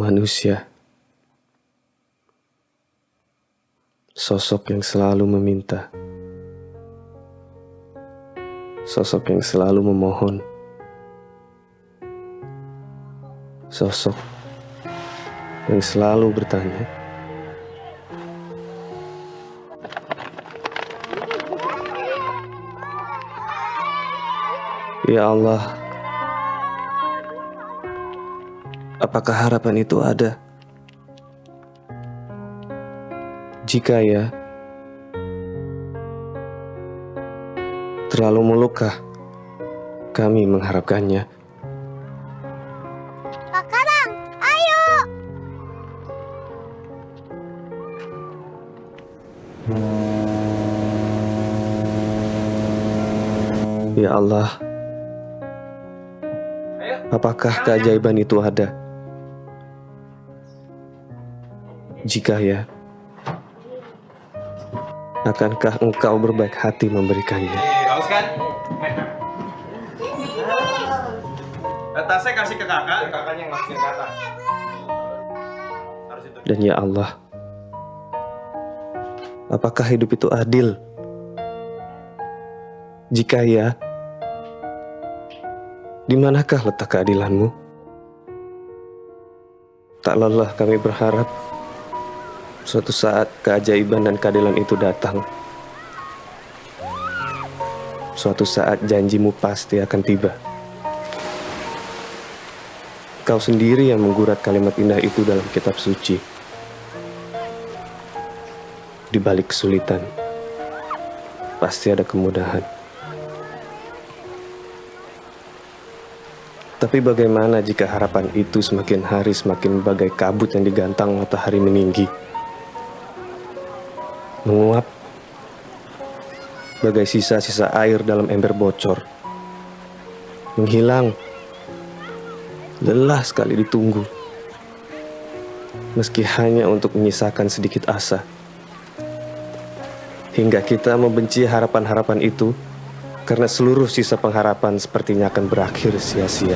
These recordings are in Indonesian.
manusia. Sosok yang selalu meminta. Sosok yang selalu memohon. Sosok yang selalu bertanya. Ya Allah, apakah harapan itu ada? Jika ya, terlalu melukah kami mengharapkannya? Kak Karang, ayo! Ya Allah, apakah keajaiban itu ada? Jika ya, akankah Engkau berbaik hati memberikannya? Haus kan? Tasnya kasih ke kakak, kakaknya yang masukin ke atas. Harus itu. Dan ya Allah, apakah hidup itu adil? Jika ya, di manakah letak keadilan-Mu? Tak lelah kami berharap suatu saat keajaiban dan keadilan itu datang. Suatu saat janji-Mu pasti akan tiba. Kau sendiri yang menggurat kalimat indah itu dalam kitab suci. Di balik kesulitan, pasti ada kemudahan. Tapi bagaimana jika harapan itu semakin hari semakin bagai kabut yang digantang matahari meninggi? Menguap bagai sisa-sisa air dalam ember bocor. Menghilang, lelah sekali ditunggu, meski hanya untuk menyisakan sedikit asa. Hingga kita membenci harapan-harapan itu, karena seluruh sisa pengharapan sepertinya akan berakhir sia-sia.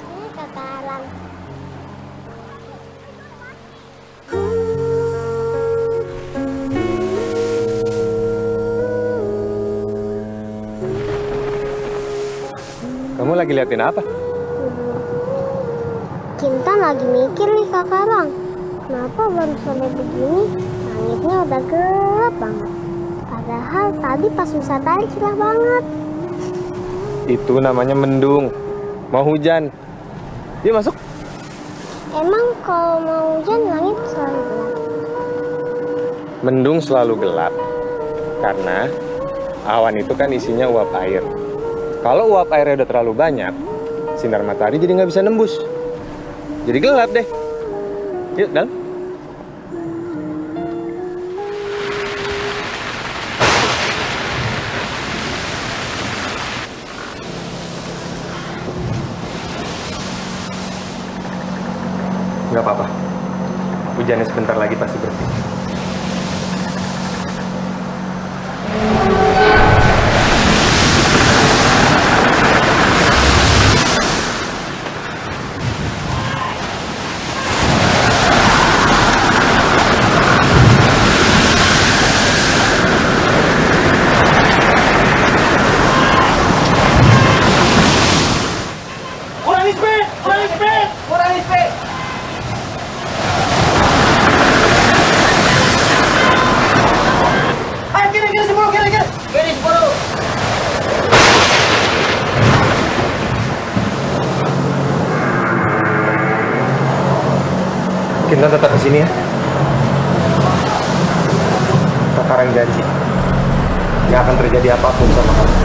Ini Kak Karang. Kamu lagi liatin apa? Kita lagi mikir nih Kak Karang. Kenapa baru sore begini langitnya udah gelap banget? Padahal tadi pas wisata cerah banget. Itu namanya mendung. Mau hujan. Yuk masuk. Emang kalau mau hujan langit selalu gelap? Mendung selalu gelap karena awan itu kan isinya uap air. Kalau uap airnya udah terlalu banyak, sinar matahari jadi nggak bisa nembus. Jadi gelap deh. Yuk, dalam. Nggak apa-apa. Hujannya sebentar lagi pasti berhenti. Kita tetap di sini ya. Kak Karang janji, nggak akan terjadi apapun sama kamu.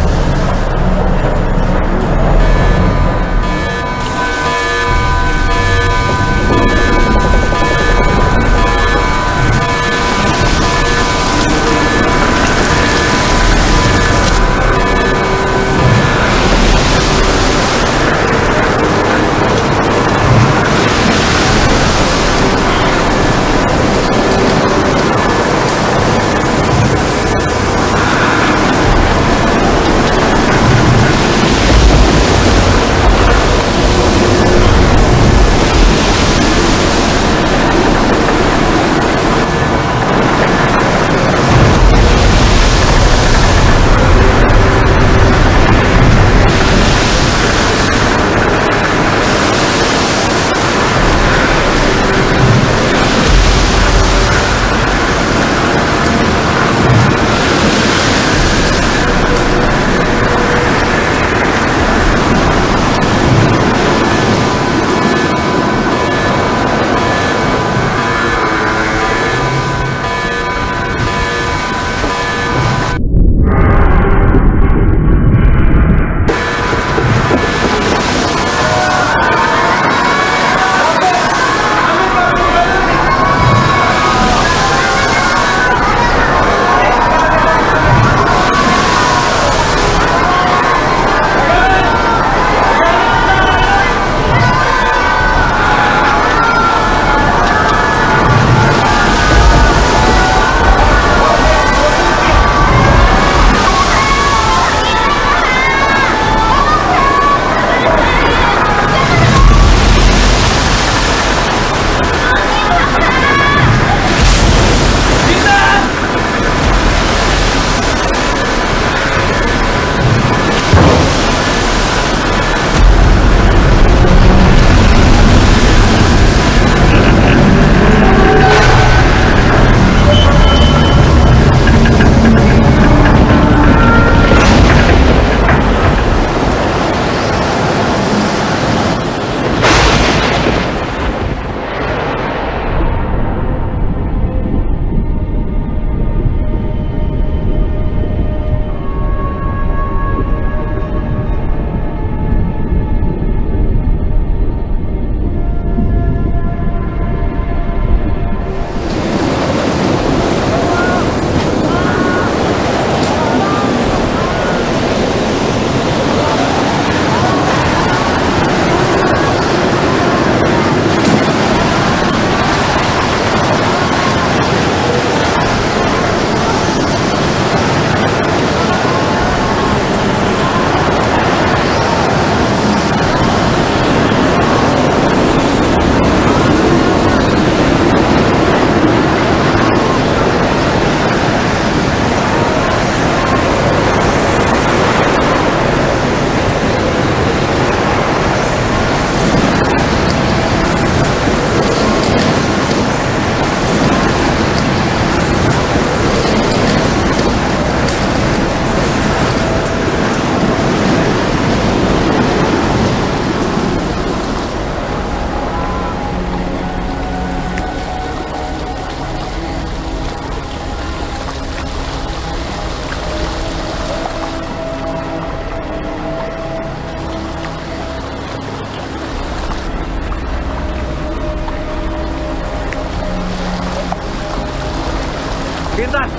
Intan!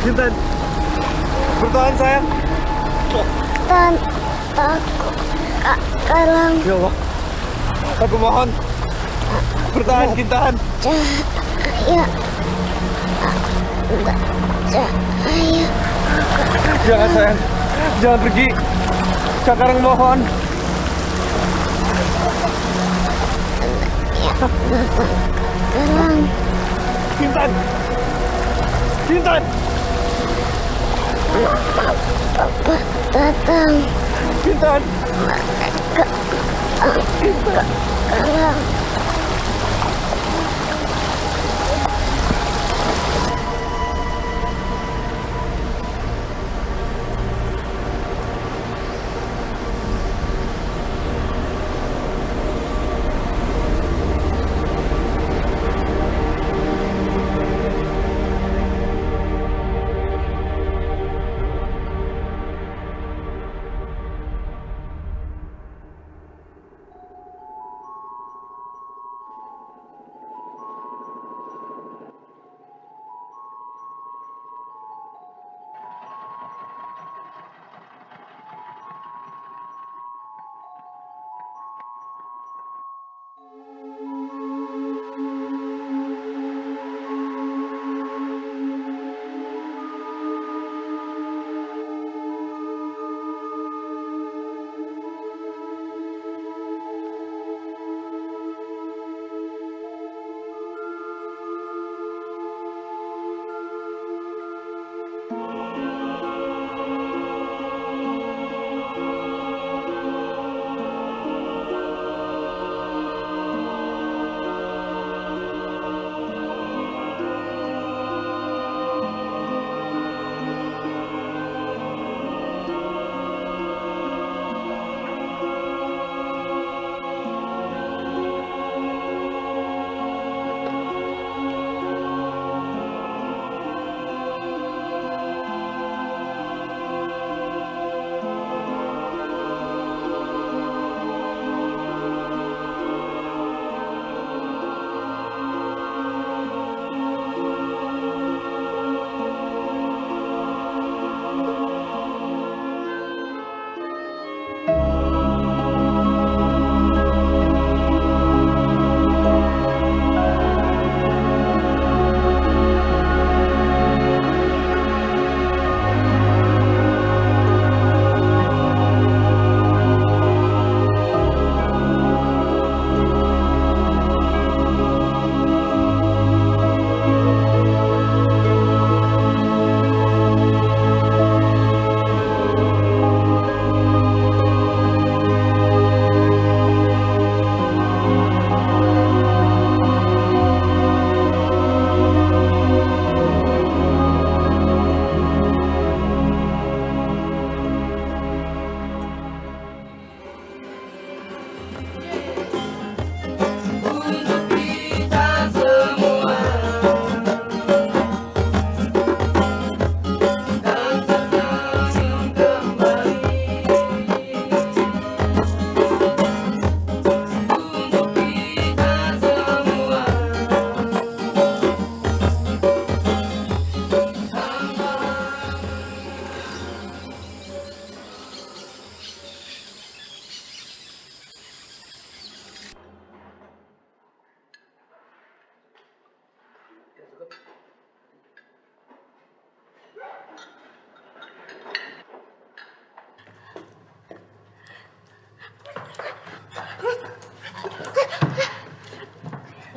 Intan! Bertahan sayang! Dan aku Karang Ya Allah, aku mohon bertahan Intan! cahaya cahaya Jangan sayang, jangan pergi. Kak Karang mohon. Karang Intan! Intan! Papa datang Intan! Karang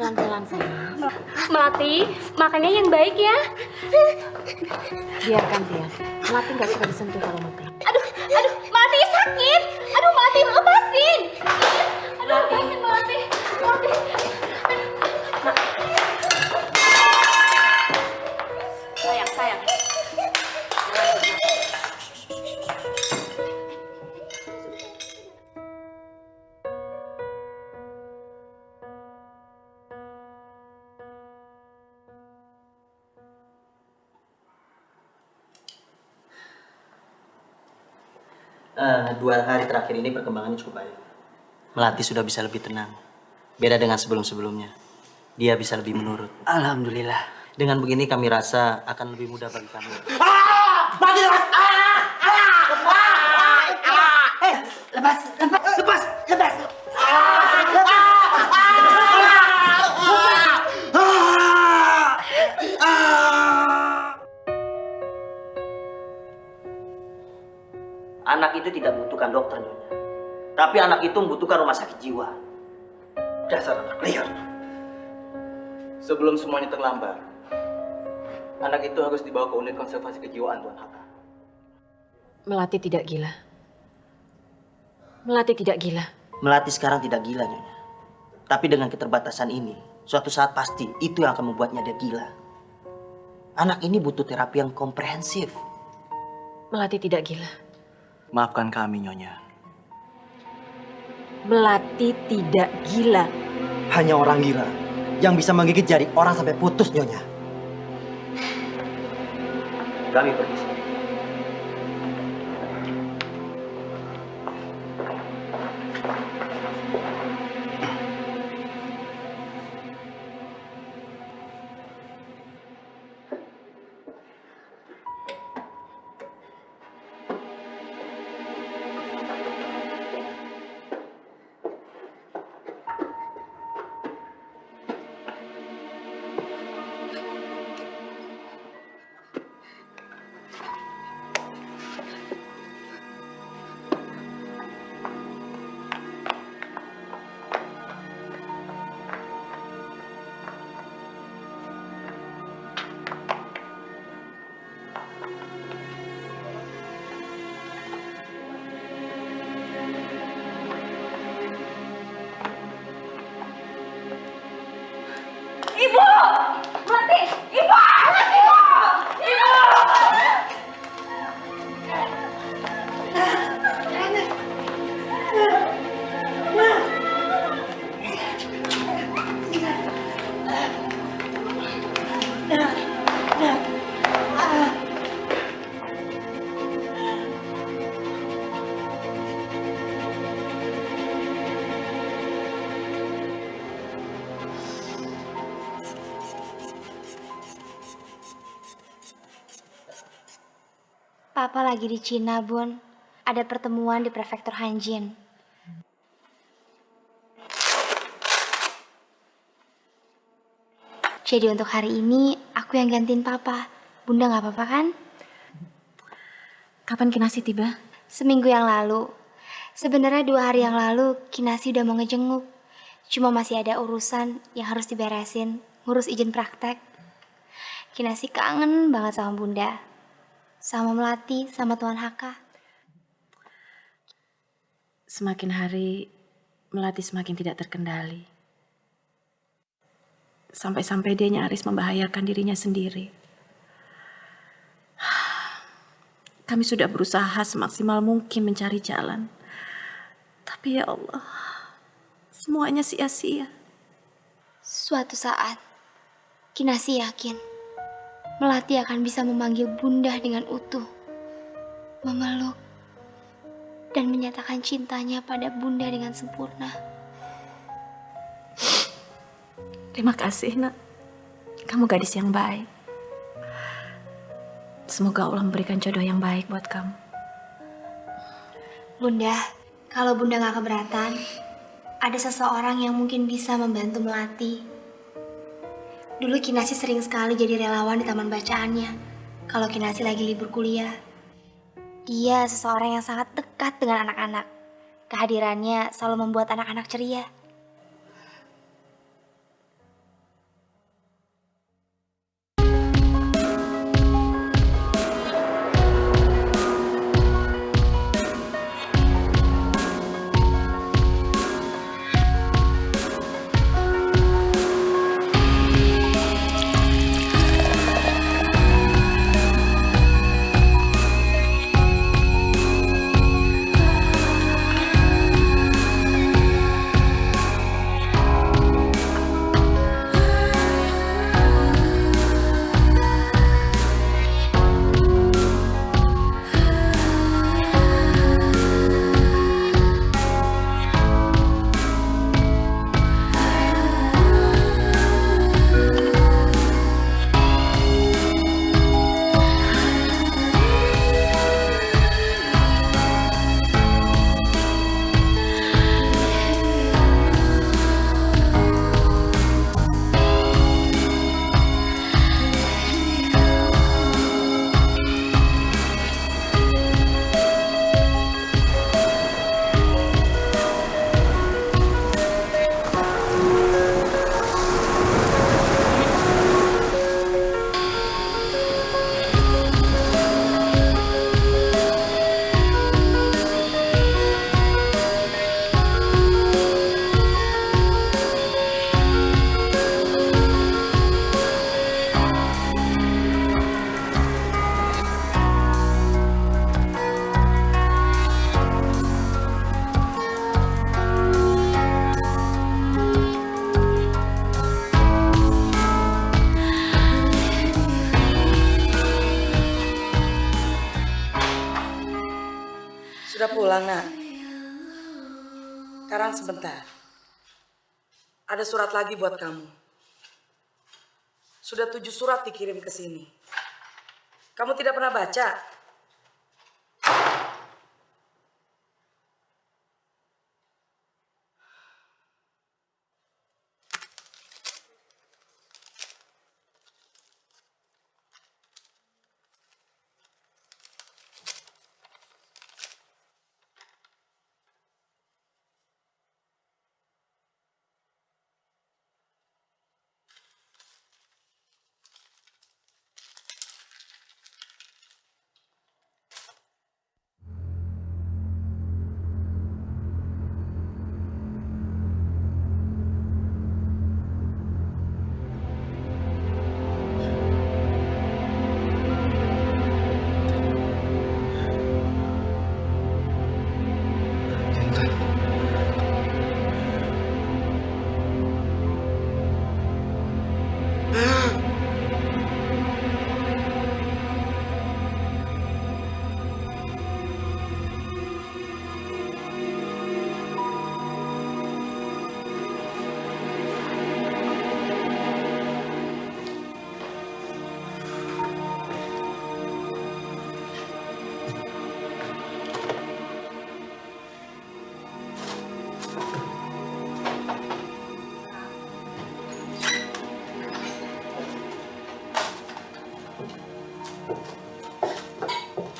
Pelan-pelan sayang. Melati, makannya yang baik ya. Biarkan dia. Melati nggak suka disentuh kalau makan. Aduh, Melati sakit. Aduh, Melati lepasin. Aduh, lepasin Melati. Melati. Sayang. Dua hari terakhir ini perkembangannya cukup baik. Melati sudah bisa lebih tenang. Beda dengan sebelum-sebelumnya. Dia bisa lebih menurut. Alhamdulillah. Dengan begini kami rasa akan lebih mudah bagi kami. Mati lepas! Lepas! Anak itu tidak membutuhkan dokter, Nyonya. Tapi anak itu membutuhkan rumah sakit jiwa. Dasar anak liar. Sebelum semuanya terlambat, anak itu harus dibawa ke unit konservasi kejiwaan, Tuan Haka. Melati tidak gila. Melati tidak gila. Melati sekarang tidak gila, Nyonya. Tapi dengan keterbatasan ini, suatu saat pasti itu yang akan membuatnya dia gila. Anak ini butuh terapi yang komprehensif. Melati tidak gila. Maafkan kami, Nyonya. Melati tidak gila. Hanya orang gila yang bisa menggigit jari orang sampai putus, Nyonya. Kami permisi. Ibu! Melati! Ibu! Ibu! Ibu! Papa lagi di Cina, Bun. Ada pertemuan di prefektur Hanjin. Jadi untuk hari ini, aku yang gantiin Papa. Bunda nggak apa-apa kan? Kapan Kinasi tiba? Seminggu yang lalu. Sebenarnya 2 hari yang lalu, Kinasi udah mau ngejenguk. Cuma masih ada urusan yang harus diberesin, ngurus izin praktek. Kinasi kangen banget sama Bunda. Sama Melati, sama Tuan Haka. Semakin hari, Melati semakin tidak terkendali. Sampai-sampai dia nyaris membahayakan dirinya sendiri. Kami sudah berusaha semaksimal mungkin mencari jalan. Tapi ya Allah, semuanya sia-sia. Suatu saat, Kinasi yakin Melati akan bisa memanggil Bunda dengan utuh, memeluk, dan menyatakan cintanya pada Bunda dengan sempurna. Terima kasih, Nak. Kamu gadis yang baik. Semoga Allah memberikan jodoh yang baik buat kamu. Bunda, kalau Bunda gak keberatan, ada seseorang yang mungkin bisa membantu Melati. Dulu Kinasi sering sekali jadi relawan di taman bacaannya. Kalau Kinasi lagi libur kuliah. Dia seseorang yang sangat dekat dengan anak-anak. Kehadirannya selalu membuat anak-anak ceria. Sudah pulang, Nak? Sekarang sebentar. Ada surat lagi buat kamu. Sudah 7 surat dikirim ke sini. Kamu tidak pernah baca?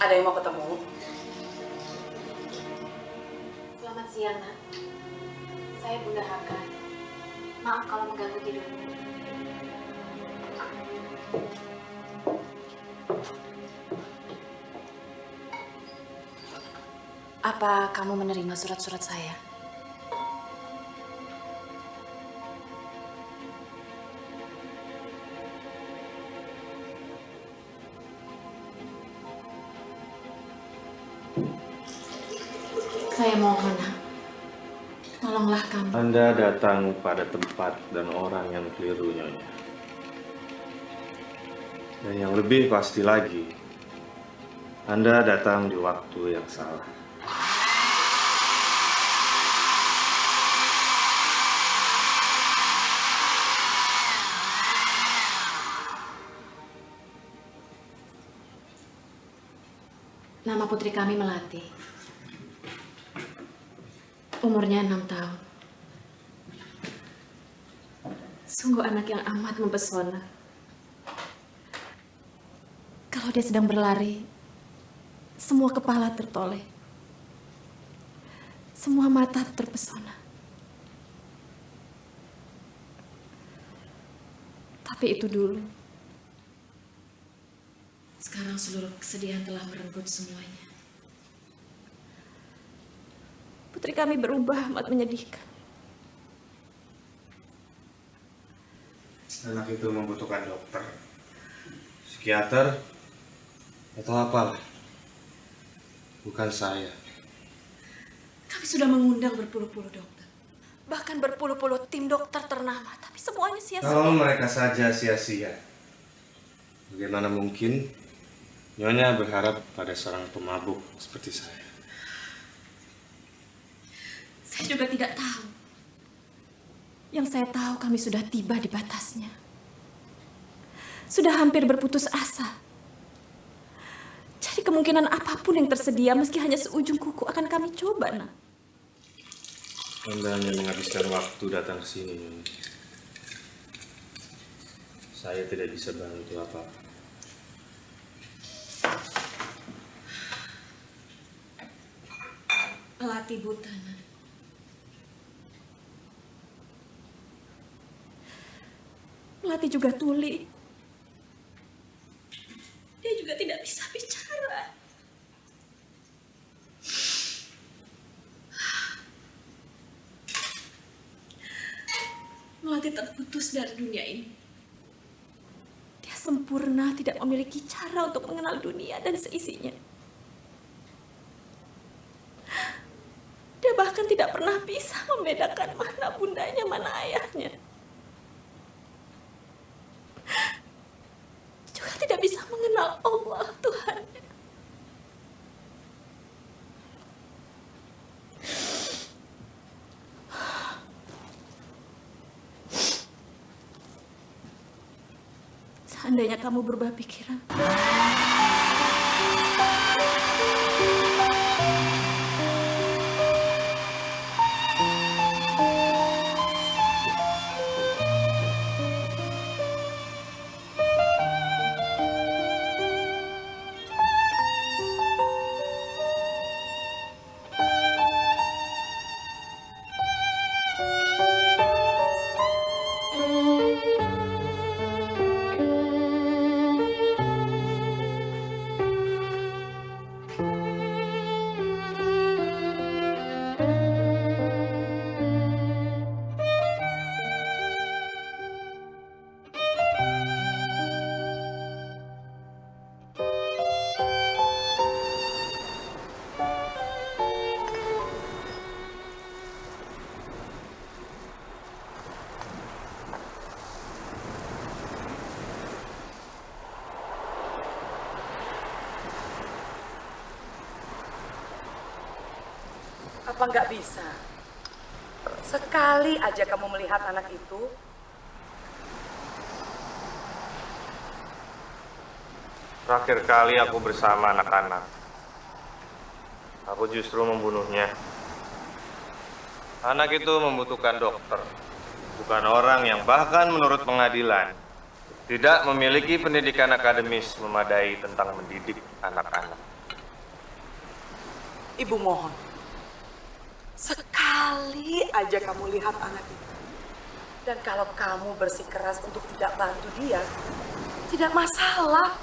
Ada yang mau ketemu? Selamat siang, Nak. Saya Bunda Haka. Maaf kalau mengganggu tidurmu. Apa kamu menerima surat-surat saya? Saya mohon, Nak. Tolonglah kami. Anda datang pada tempat dan orang yang keliru, Nyonya. Dan yang lebih pasti lagi, Anda datang di waktu yang salah. Nama putri kami Melati. Umurnya 6 tahun. Sungguh anak yang amat mempesona. Kalau dia sedang berlari, semua kepala tertoleh. Semua mata terpesona. Tapi itu dulu. Sekarang seluruh kesedihan telah merenggut semuanya. Putri kami berubah amat menyedihkan. Anak itu membutuhkan dokter, psikiater, atau apalah. Bukan saya. Kami sudah mengundang berpuluh-puluh dokter. Bahkan berpuluh-puluh tim dokter ternama. Tapi semuanya sia-sia. Kalau mereka saja sia-sia, bagaimana mungkin Nyonya berharap pada seorang pemabuk seperti saya? Saya juga tidak tahu. Yang saya tahu kami sudah tiba di batasnya. Sudah hampir berputus asa. Jadi kemungkinan apapun yang tersedia meski hanya seujung kuku akan kami coba, Nak. Anda hanya menghabiskan waktu datang ke sini, Nyonya. Saya tidak bisa bantu apa-apa. Melati buta, Nak. Melati juga tuli. Dia juga tidak bisa bicara. Melati terputus dari dunia ini. Dia sempurna, tidak memiliki cara untuk mengenal dunia dan seisinya. Dia bahkan tidak pernah bisa membedakan mana bundanya, mana ayahnya. Juga tidak bisa mengenal Allah, Tuhan. Seandainya kamu berubah pikiran. Apa nggak bisa? Sekali aja kamu melihat anak itu, Terakhir kali aku bersama anak-anak, aku justru membunuhnya. Anak itu membutuhkan dokter, bukan orang yang bahkan menurut pengadilan tidak memiliki pendidikan akademis memadai tentang mendidik anak-anak. Ibu mohon, sekali aja kamu lihat anak itu. Dan kalau kamu bersikeras untuk tidak bantu dia, tidak masalah.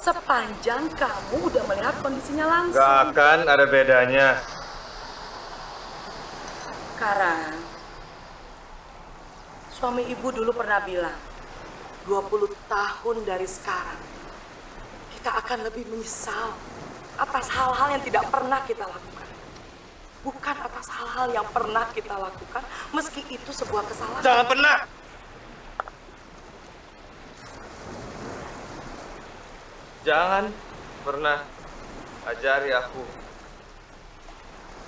Sepanjang kamu udah melihat kondisinya langsung. Gak akan ada bedanya. Karena suami ibu dulu pernah bilang, 20 tahun dari sekarang, kita akan lebih menyesal atas hal-hal yang tidak pernah kita lakukan. Bukan atas hal-hal yang pernah kita lakukan, meski itu sebuah kesalahan. Jangan pernah! Jangan pernah ajari aku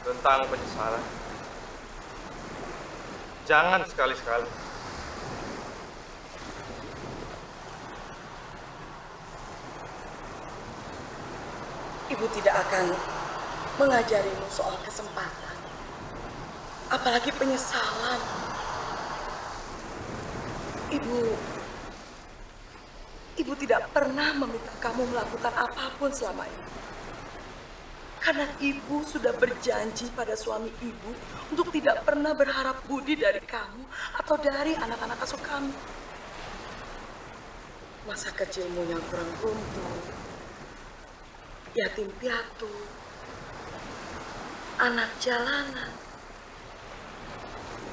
tentang penyesalan. Jangan sekali-sekali. Ibu tidak akan mengajarimu soal kesempatan, apalagi penyesalan. Ibu tidak pernah meminta kamu melakukan apapun selama ini. Karena ibu sudah berjanji pada suami ibu untuk tidak pernah berharap budi dari kamu atau dari anak-anak asuh kamu. Masa kecilmu yang kurang beruntung, yatim piatu, anak jalanan.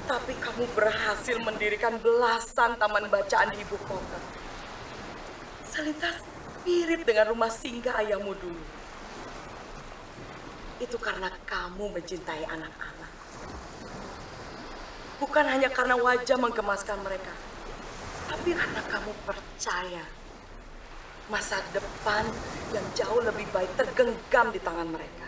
Tapi kamu berhasil mendirikan belasan taman bacaan di ibu kota. Selintas mirip dengan rumah singgah ayahmu dulu. Itu karena kamu mencintai anak-anak. Bukan hanya karena wajah menggemaskan mereka, tapi karena kamu percaya masa depan yang jauh lebih baik tergenggam di tangan mereka.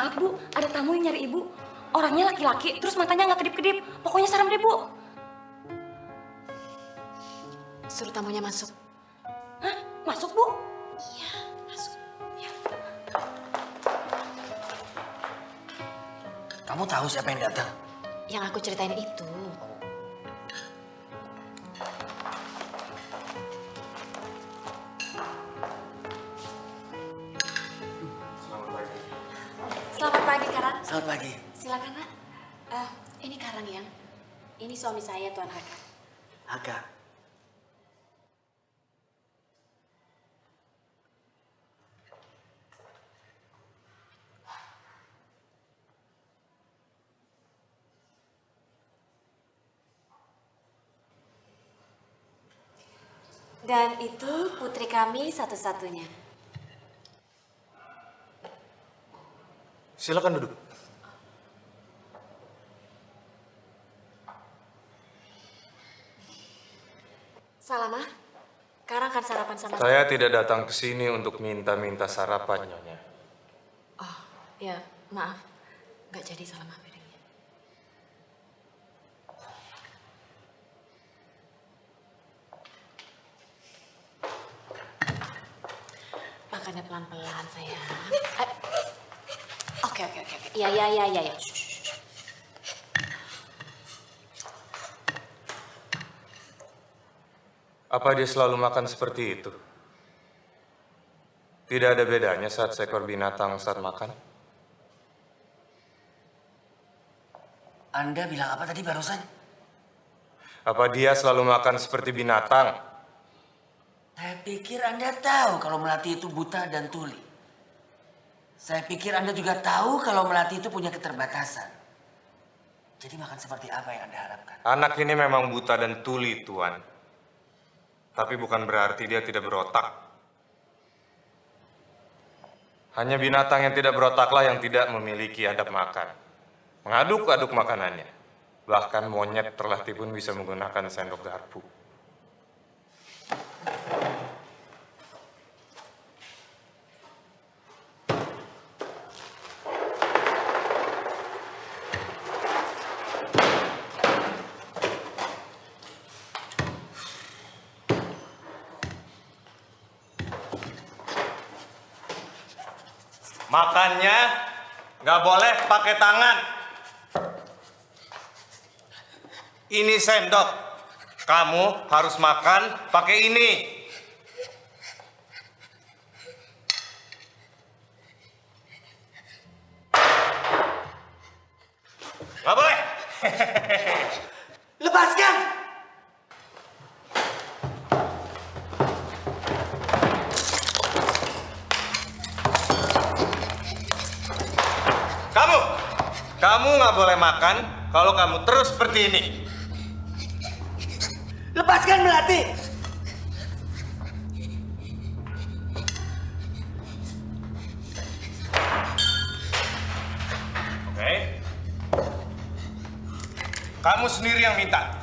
Maaf Bu, ada tamu yang nyari Ibu. Orangnya laki-laki, terus matanya nggak kedip-kedip. Pokoknya serem deh Bu. Suruh tamunya masuk. Hah? Masuk Bu? Iya, masuk. Ya. Kamu tahu siapa yang datang? Yang aku ceritain itu. Selamat pagi, Karang. Selamat pagi. Silakan, Nak. Ini Karang yang. Ini suami saya, Tuan Haka. Haka. Dan itu putri kami satu-satunya. Silakan duduk. Salama, Karang akan sarapan sama Saya tidak datang ke sini untuk minta-minta sarapan, Nyonya. Oh, ya, maaf. Nggak jadi Salama piringnya. Makannya pelan-pelan, sayang. Oke. Iya. Shh, shh, shh. Apa dia selalu makan seperti itu? Tidak ada bedanya saat seekor binatang saat makan? Anda bilang apa tadi barusan? Apa dia selalu makan seperti binatang? Saya pikir Anda tahu kalau Melati itu buta dan tuli. Saya pikir Anda juga tahu kalau Melati itu punya keterbatasan. Jadi makan seperti apa yang Anda harapkan? Anak ini memang buta dan tuli, Tuan. Tapi bukan berarti dia tidak berotak. Hanya binatang yang tidak berotaklah yang tidak memiliki adab makan. Mengaduk-aduk makanannya. Bahkan monyet terlatih pun bisa menggunakan sendok garpu. Makannya nggak boleh pakai tangan. Ini sendok. Kamu harus makan pakai ini. Nggak boleh. Lepaskan! Kamu nggak boleh makan kalau kamu terus seperti ini. Lepaskan Melati! Oke. Kamu sendiri yang minta.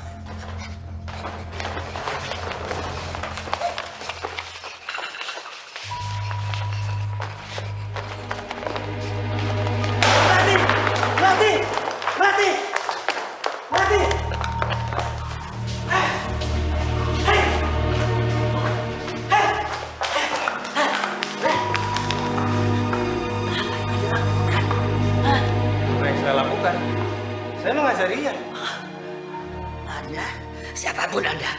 Saya mengajarinya. Anda, siapapun Anda,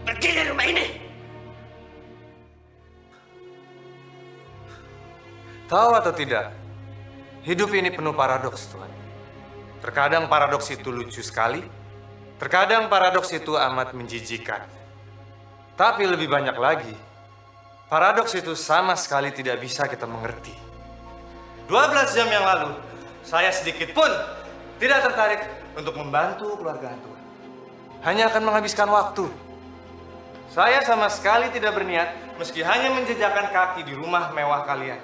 pergi dari rumah ini. Tahu atau tidak, hidup ini penuh paradoks, Tuhan. Terkadang paradoks itu lucu sekali, terkadang paradoks itu amat menjijikan. Tapi lebih banyak lagi, paradoks itu sama sekali tidak bisa kita mengerti. 12 jam yang lalu, saya sedikit pun tidak tertarik untuk membantu keluarga Tuhan. Hanya akan menghabiskan waktu. Saya sama sekali tidak berniat meski hanya menjejakkan kaki di rumah mewah kalian.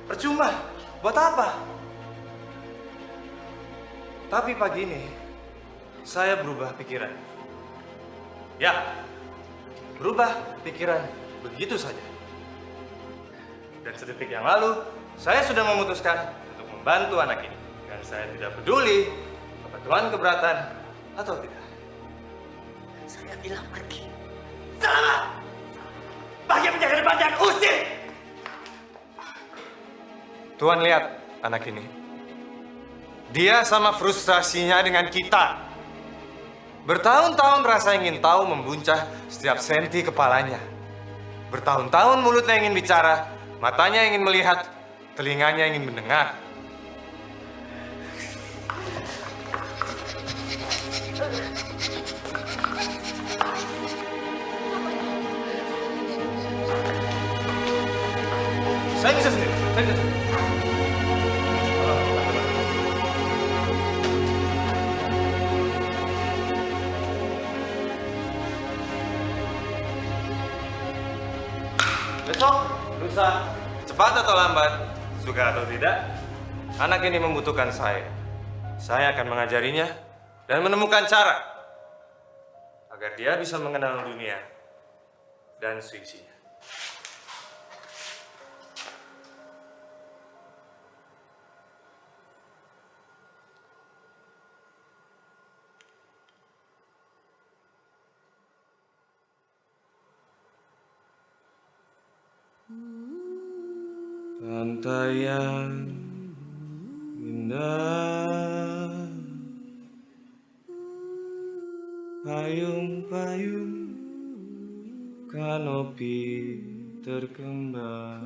Percuma, buat apa? Tapi pagi ini, saya berubah pikiran. Ya, berubah pikiran begitu saja. Dan sedetik yang lalu, Saya sudah memutuskan untuk membantu anak ini. Dan saya tidak peduli apa Tuhan keberatan atau tidak. Saya bilang pergi. Salah! Bagi penjaga depan dan usir! Tuhan lihat anak ini. Dia sama frustrasinya dengan kita. Bertahun-tahun rasa ingin tahu membuncah setiap senti kepalanya. Bertahun-tahun mulutnya ingin bicara, matanya ingin melihat, telinganya ingin mendengar. Saya bisa sendiri. Besok, lusa, cepat atau lambat, suka atau tidak, anak ini membutuhkan saya. Saya akan mengajarinya dan menemukan cara agar dia bisa mengenal dunia dan seisinya. Pantai yang indah, payung-payung, kanopi terkembang,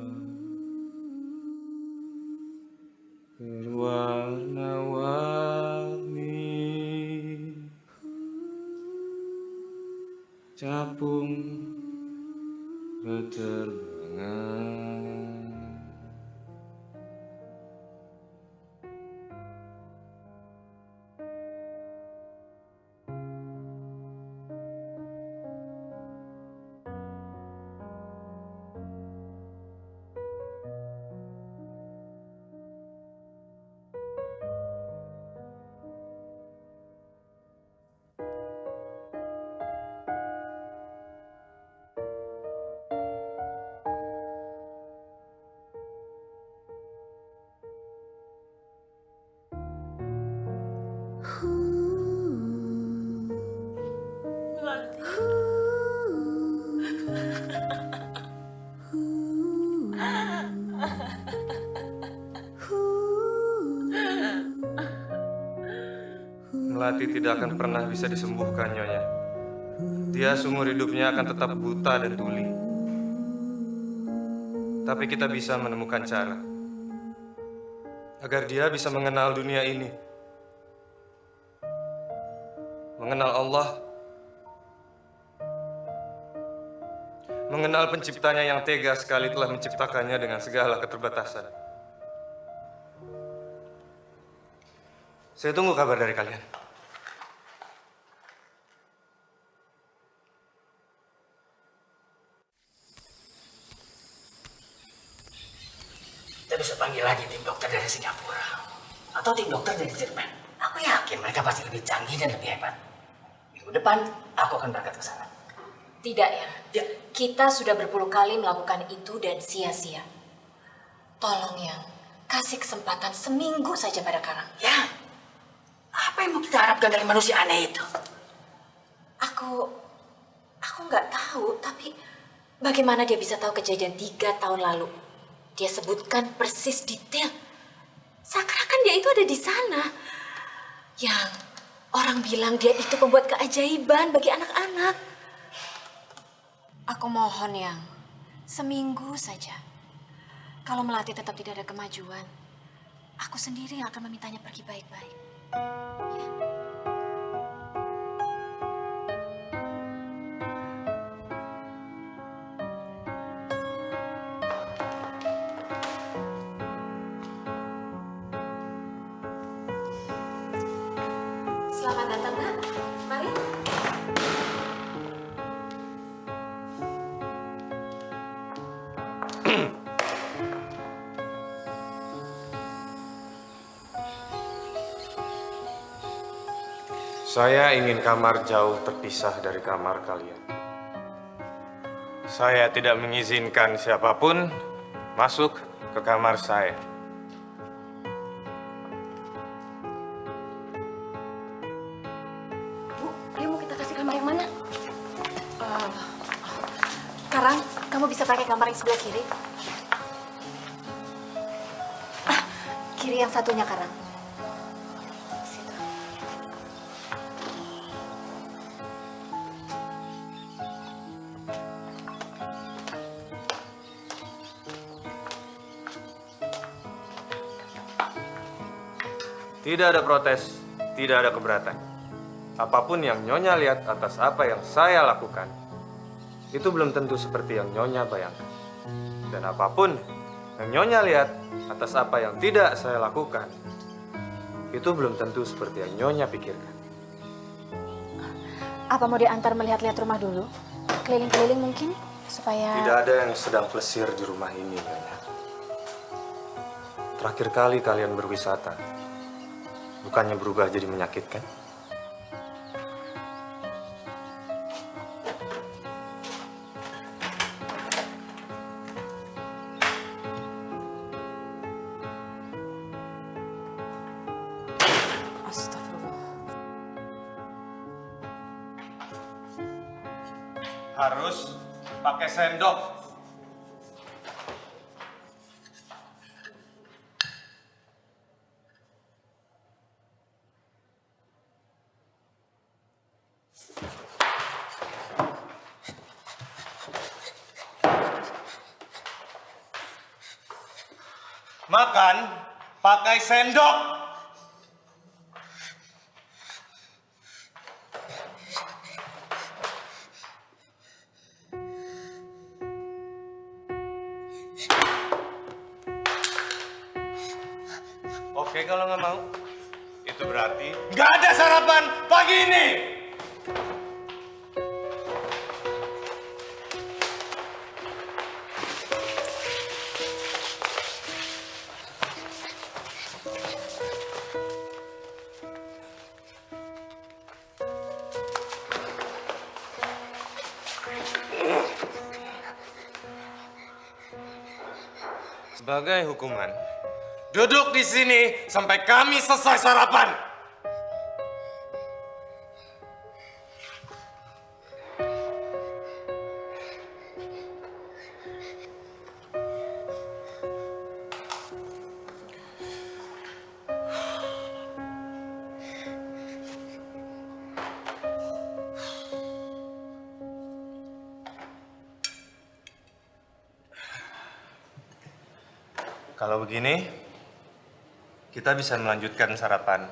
berwarna-warni, capung beterbangan. Melati tidak akan pernah bisa disembuhkan, Nyonya. Dia seumur hidupnya akan tetap buta dan tuli. Tapi kita bisa menemukan cara agar dia bisa mengenal dunia ini, mengenal Allah, mengenal penciptanya yang tega sekali telah menciptakannya dengan segala keterbatasan. Saya tunggu kabar dari kalian. Kita bisa panggil lagi tim dokter dari Singapura. Atau tim dokter dari Jerman. Aku yakin mereka pasti lebih canggih dan lebih hebat. Minggu depan, aku akan berangkat ke sana. Tidak ya. Ya. Kita sudah berpuluh kali melakukan itu dan sia-sia. Tolong yang kasih kesempatan seminggu saja pada Karang. Ya. Apa yang mau kita harapkan dari manusia aneh itu? Aku nggak tahu, tapi bagaimana dia bisa tahu kejadian 3 tahun lalu? Dia sebutkan persis detail. Seakan-akan dia itu ada di sana. Yang orang bilang dia itu pembuat keajaiban bagi anak-anak. Aku mohon yang seminggu saja. Kalau Melati tetap tidak ada kemajuan, aku sendiri yang akan memintanya pergi baik-baik. Ya. Selamat datang, Nak. Mari. Saya ingin kamar jauh terpisah dari kamar kalian. Saya tidak mengizinkan siapapun masuk ke kamar saya. Bu, dia mau kita kasih kamar yang mana? Karang, kamu bisa pakai kamar yang sebelah kiri. Kiri yang satunya, Karang. Situ. Tidak ada protes, tidak ada keberatan. Apapun yang Nyonya lihat atas apa yang saya lakukan, itu belum tentu seperti yang Nyonya bayangkan. Dan apapun yang Nyonya lihat atas apa yang tidak saya lakukan, itu belum tentu seperti yang Nyonya pikirkan. Apa mau diantar melihat-lihat rumah dulu? Keliling-keliling mungkin? Supaya... Tidak ada yang sedang plesir di rumah ini, Nyonya. Terakhir kali kalian berwisata, bukannya berubah jadi menyakitkan? Harus pakai sendok. Makan pakai sendok. Oke, kalau nggak mau, itu berarti nggak ada sarapan pagi ini. Sebagai hukuman, duduk di sini sampai kami selesai sarapan. Kalau begini, kita bisa melanjutkan sarapan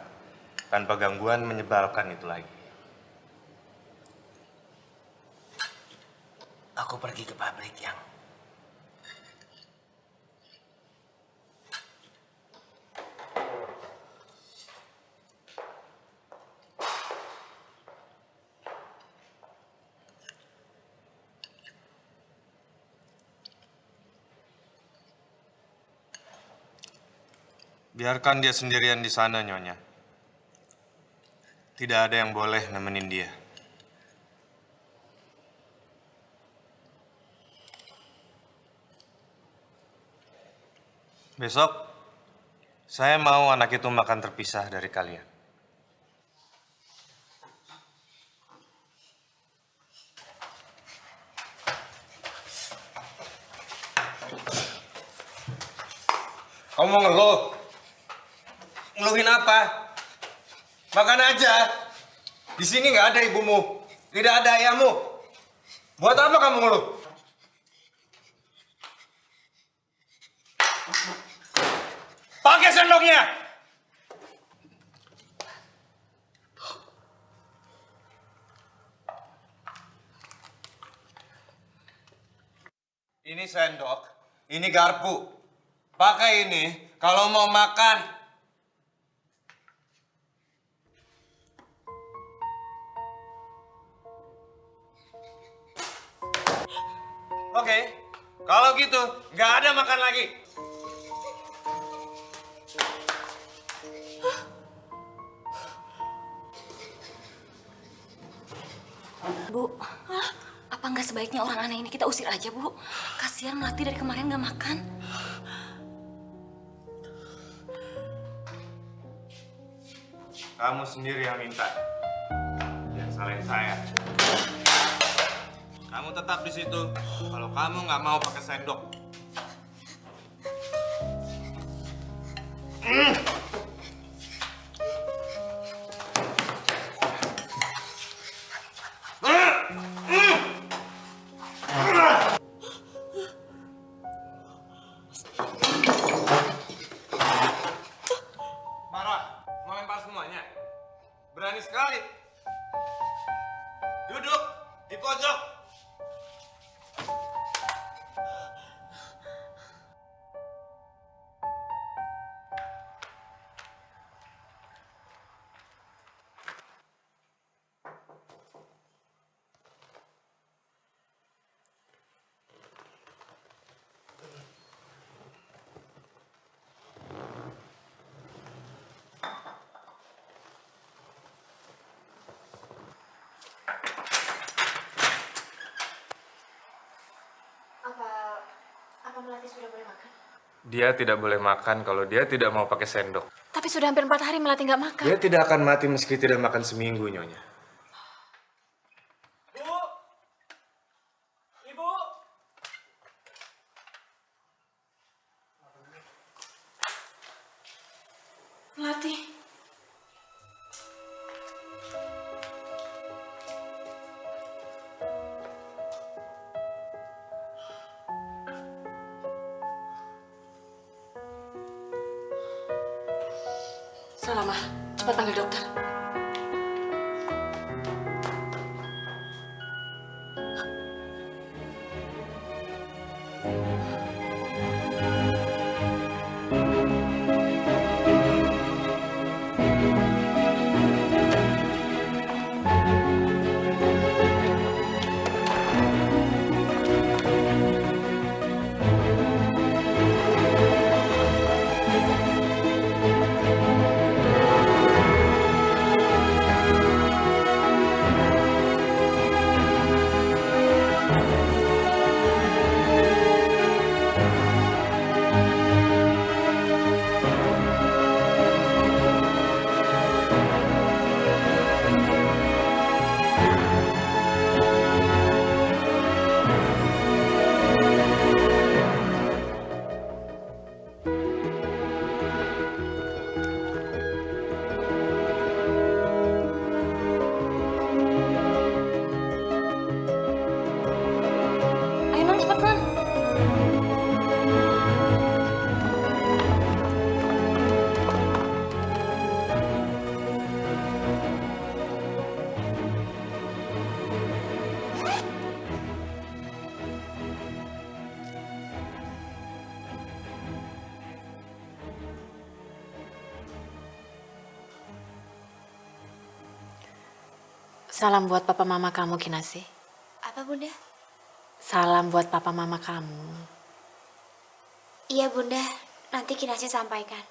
tanpa gangguan menyebalkan itu lagi. Aku pergi ke pabrik yang Biarkan dia sendirian di sana, Nyonya. Tidak ada yang boleh nemenin dia. Besok, saya mau anak itu makan terpisah dari kalian. Kamu mau ngeluh? Ngeluhin apa? Makan aja. Di sini nggak ada ibumu, tidak ada ayahmu. Buat apa kamu ngeluh? Pakai sendoknya. Ini sendok, ini garpu. Pakai ini kalau mau makan. Oke, kalau gitu nggak ada makan lagi. Bu, apa nggak sebaiknya orang aneh ini kita usir aja, Bu? Kasihan Melati dari kemarin nggak makan. Kamu sendiri yang minta. Jangan salahin saya. Kamu tetap di situ. Kalau kamu nggak mau pakai sendok. Marah, mau lempar semuanya. Berani sekali. Duduk di pojok. Apa Melati sudah boleh makan? Dia tidak boleh makan kalau dia tidak mau pakai sendok. Tapi sudah hampir 4 hari Melati nggak makan. Dia tidak akan mati meski tidak makan seminggu, Nyonya. Bu! Ibu! Melati. Salama, cepat panggil dokter. Ayo non, cepet non. Salam buat papa mama kamu, Kinasi. Apa Bunda? Salam buat papa mama kamu. Iya Bunda, nanti Kinasi sampaikan.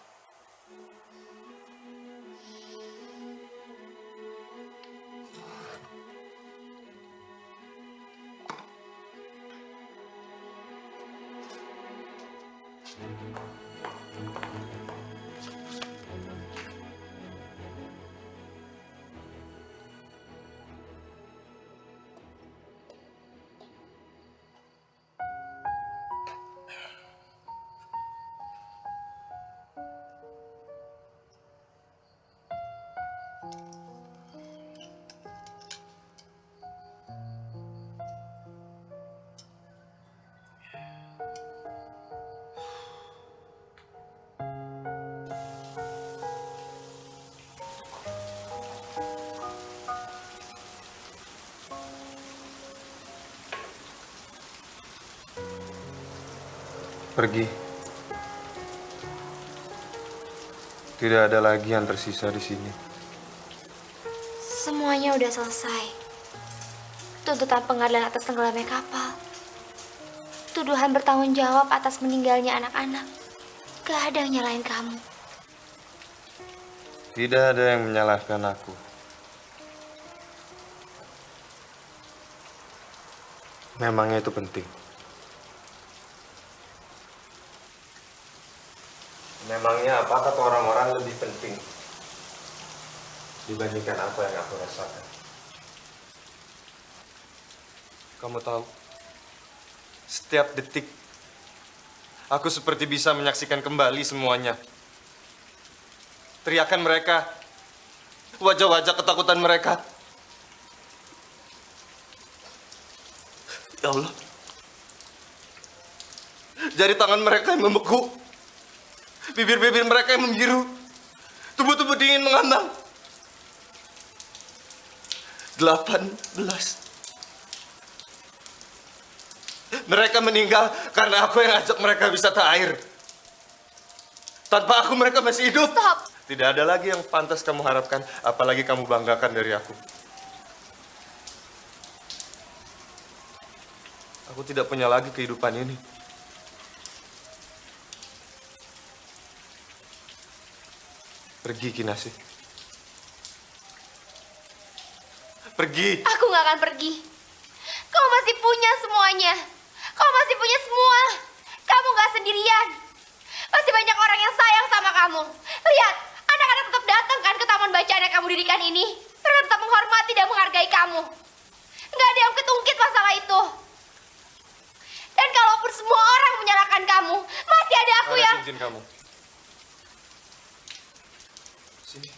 Pergi. Tidak ada lagi yang tersisa di sini. Semuanya udah selesai. Tuntutan pengadilan atas tenggelamnya kapal. Tuduhan bertanggung jawab atas meninggalnya anak-anak. Gak ada yang nyalain kamu. Tidak ada yang menyalahkan aku. Memangnya itu penting? Memangnya apa kata orang-orang lebih penting? dibandingkan apa yang aku rasakan. Kamu tahu, setiap detik aku seperti bisa menyaksikan kembali semuanya. Teriakan mereka, wajah-wajah ketakutan mereka. Ya Allah, jari tangan mereka yang membeku, bibir-bibir mereka yang membiru, tubuh-tubuh dingin mengambang. 18. Mereka meninggal karena aku yang ajak mereka wisata air. Tanpa aku mereka masih hidup. Stop. Tidak ada lagi yang pantas kamu harapkan, apalagi kamu banggakan dari aku. Aku tidak punya lagi kehidupan ini. Pergi, Kinasih. Pergi. Aku nggak akan pergi. Kau masih punya semuanya. Kau masih punya semua. Kamu nggak sendirian. Masih banyak orang yang sayang sama kamu. Lihat, anak-anak tetap datang kan ke taman bacaan yang kamu dirikan ini. Mereka tetap menghormati dan menghargai kamu. Nggak ada yang ketungkit masalah itu. Dan kalaupun semua orang menyalahkan kamu, masih ada aku yang... Izin kamu. Sini.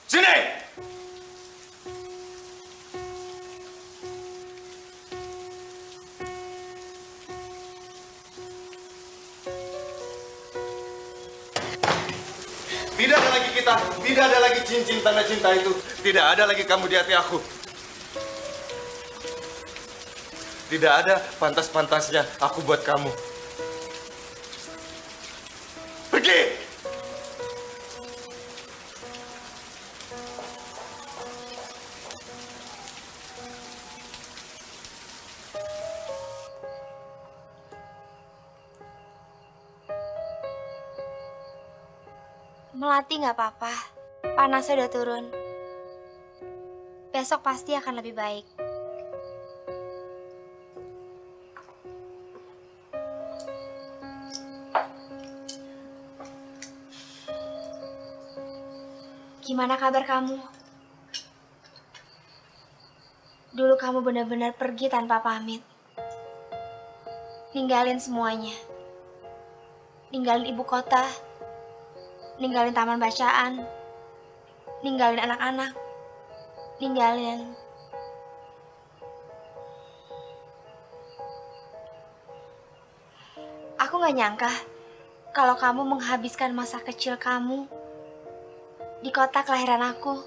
Sini! Tidak ada lagi kita, tidak ada lagi cincin tanda cinta itu. Tidak ada lagi kamu di hati aku. Tidak ada pantas-pantasnya aku buat kamu. Pergi! Melati nggak apa-apa. Panasnya udah turun. Besok pasti akan lebih baik. Gimana kabar kamu? Dulu kamu benar-benar pergi tanpa pamit. Ninggalin semuanya. Ninggalin ibu kota. Ninggalin taman bacaan. Ninggalin anak-anak. Ninggalin... Aku gak nyangka kalau kamu menghabiskan masa kecil kamu di kota kelahiran aku.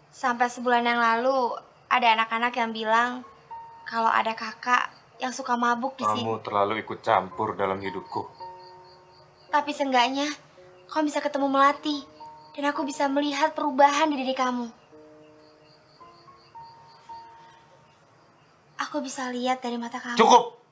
Sampai sebulan yang lalu ada anak-anak yang bilang kalau ada kakak yang suka mabuk di sini. Kamu terlalu ikut campur dalam hidupku. Tapi seenggaknya kamu bisa ketemu Melati dan aku bisa melihat perubahan di diri kamu. Aku bisa lihat dari mata kamu. Cukup!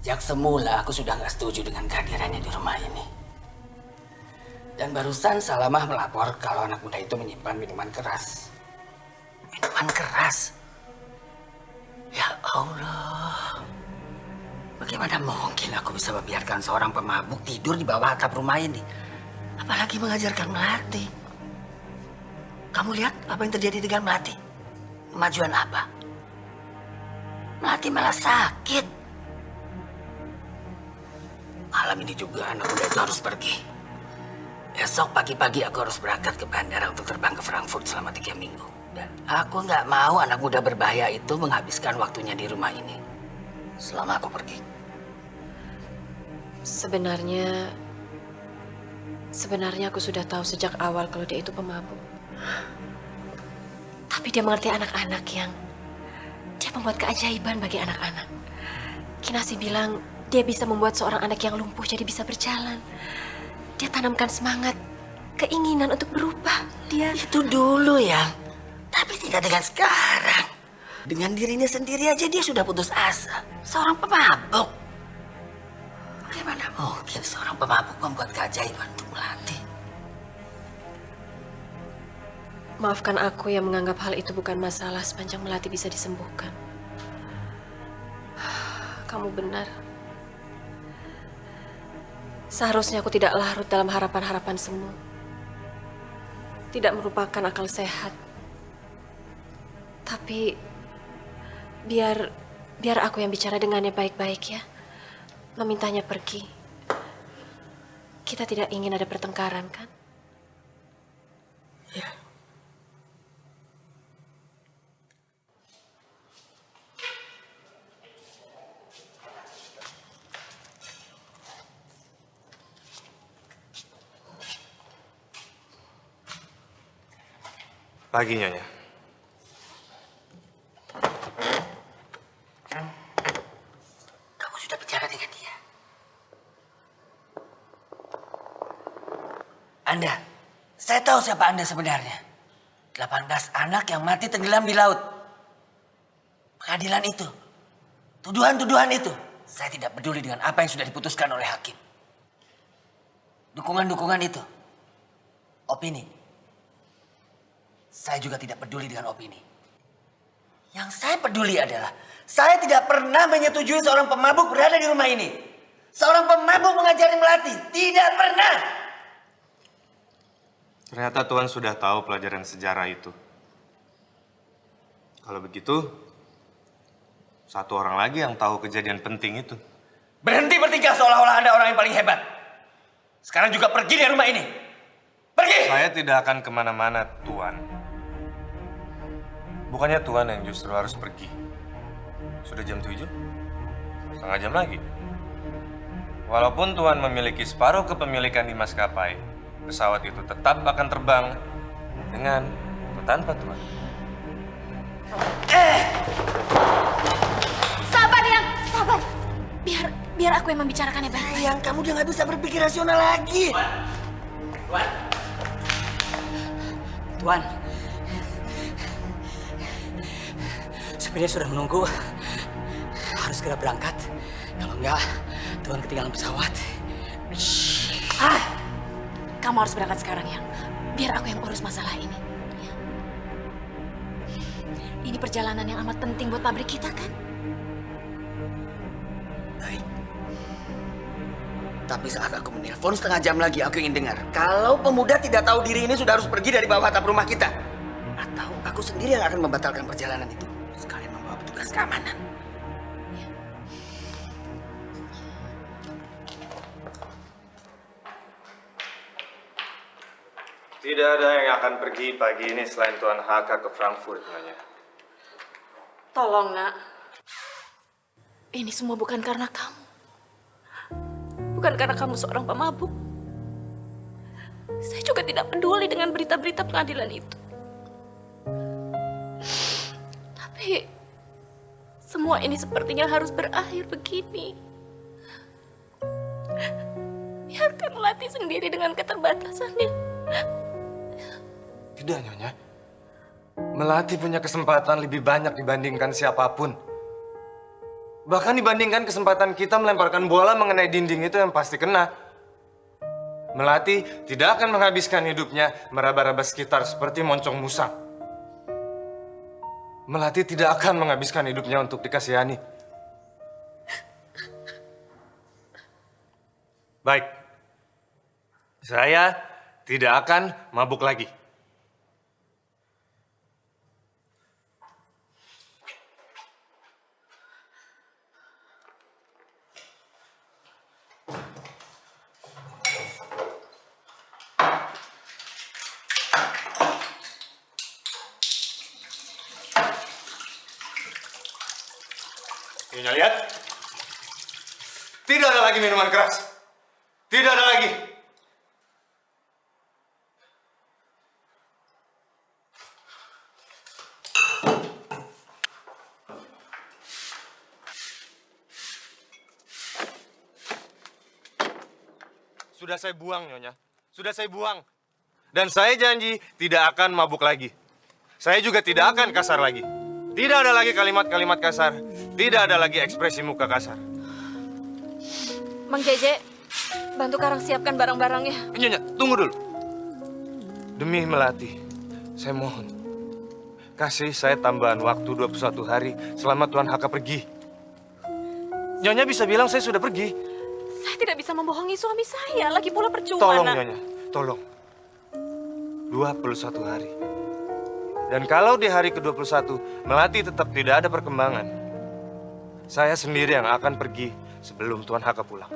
Sejak semula aku sudah nggak setuju dengan kehadirannya di rumah ini. Dan barusan Salamah melapor kalau anak muda itu menyimpan minuman keras. Minuman keras? Ya Allah. Bagaimana mungkin aku bisa membiarkan seorang pemabuk tidur di bawah atap rumah ini? Apalagi mengajarkan Melati. Kamu lihat apa yang terjadi dengan Melati? Kemajuan apa? Melati malah sakit. Malam ini juga anak muda itu harus pergi. Esok pagi-pagi aku harus berangkat ke bandara untuk terbang ke Frankfurt selama 3 minggu. Dan aku nggak mau anak muda berbahaya itu menghabiskan waktunya di rumah ini selama aku pergi. Sebenarnya aku sudah tahu sejak awal kalau dia itu pemabuk. Tapi dia mengerti anak-anak yang dia membuat keajaiban bagi anak-anak. Kinasi bilang dia bisa membuat seorang anak yang lumpuh jadi bisa berjalan. Dia tanamkan semangat, keinginan untuk berubah. Dia Itu dulu ya. Tapi tidak dengan sekarang. Dengan dirinya sendiri aja dia sudah putus asa. Seorang pemabuk. Bagaimana mungkin seorang pemabuk membuat keajaiban untuk Melati? Maafkan aku yang menganggap hal itu bukan masalah sepanjang Melati bisa disembuhkan. Kamu benar. Seharusnya aku tidak larut dalam harapan-harapan semu. Tidak merupakan akal sehat. Tapi biar aku yang bicara dengannya baik-baik ya. Memintanya pergi. Kita tidak ingin ada pertengkaran kan? Ya. Pagi, Nyonya. Kamu sudah bicara dengan dia? Anda, saya tahu siapa Anda sebenarnya. 18 anak yang mati tenggelam di laut. Pengadilan itu, tuduhan-tuduhan itu, saya tidak peduli dengan apa yang sudah diputuskan oleh hakim. Dukungan-dukungan itu, opini. Saya juga tidak peduli dengan opini. Yang saya peduli adalah saya tidak pernah menyetujui seorang pemabuk berada di rumah ini. Seorang pemabuk mengajari Melati. Tidak pernah. Ternyata Tuhan sudah tahu pelajaran sejarah itu. Kalau begitu, satu orang lagi yang tahu kejadian penting itu. Berhenti bertingkah seolah-olah Anda orang yang paling hebat. Sekarang juga pergi dari rumah ini. Pergi! Saya tidak akan kemana-mana, Tuan. Bukannya Tuan yang justru harus pergi. Sudah jam 7? Setengah jam lagi. Walaupun Tuan memiliki separuh kepemilikan di maskapai, pesawat itu tetap akan terbang dengan atau tanpa Tuan. Sabar, Yang. Sabar. Biar aku yang membicarakannya baik-baik. Sayang, kamu udah gak bisa berpikir rasional lagi. Tuan. Supirnya sudah menunggu. Harus segera berangkat. Kalau enggak, Tuan ketinggalan pesawat. Kamu harus berangkat sekarang, Yang. Biar aku yang urus masalah ini. Ya. Ini perjalanan yang amat penting buat pabrik kita, kan? Baik. Tapi saat aku menelpon setengah jam lagi, aku ingin dengar. Kalau pemuda tidak tahu diri ini sudah harus pergi dari bawah atap rumah kita. Atau aku sendiri yang akan membatalkan perjalanan itu. Sekalian membawa petugas keamanan. Tidak ada yang akan pergi pagi ini selain Tuan Haka ke Frankfurt, Nyonya. Tolong, Nak. Ini semua bukan karena kamu. Bukan karena kamu seorang pemabuk. Saya juga tidak peduli dengan berita-berita pengadilan itu. Tapi semua ini sepertinya harus berakhir begini. Biarkan Melati sendiri dengan keterbatasannya. Tidak, Nyonya. Melati punya kesempatan lebih banyak dibandingkan siapapun. Bahkan dibandingkan kesempatan kita melemparkan bola mengenai dinding itu yang pasti kena. Melati tidak akan menghabiskan hidupnya meraba-raba sekitar seperti moncong musang. Melati tidak akan menghabiskan hidupnya untuk dikasihani. Baik, saya tidak akan mabuk lagi. Nyonya lihat, tidak ada lagi minuman keras. Tidak ada lagi. Sudah saya buang, Nyonya. Sudah saya buang. Dan saya janji tidak akan mabuk lagi. Saya juga tidak akan kasar lagi. Tidak ada lagi kalimat-kalimat kasar. Tidak ada lagi ekspresi muka kasar. Mang Jeje, bantu Karang siapkan barang-barangnya. Nyonya, tunggu dulu. Demi Melati, saya mohon. Kasih saya tambahan waktu 21 hari selama Tuan Haka pergi. Nyonya bisa bilang saya sudah pergi. Saya tidak bisa membohongi suami saya, lagi pula percuma. Tolong, Nak. Nyonya, tolong. 21 hari. Dan kalau di hari ke-21, Melati tetap tidak ada perkembangan, saya sendiri yang akan pergi sebelum Tuan Haka pulang.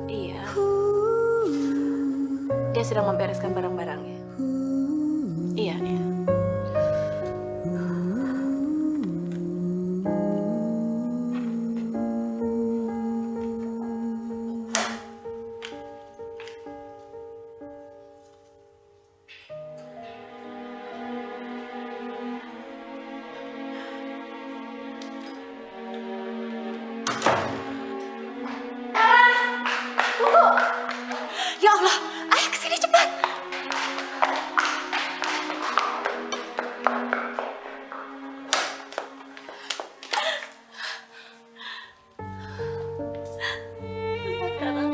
Iya. Dia sedang membereskan barang-barangnya. Iya, iya. Ya Allah, ayo kesini cepat. Lihat Karang.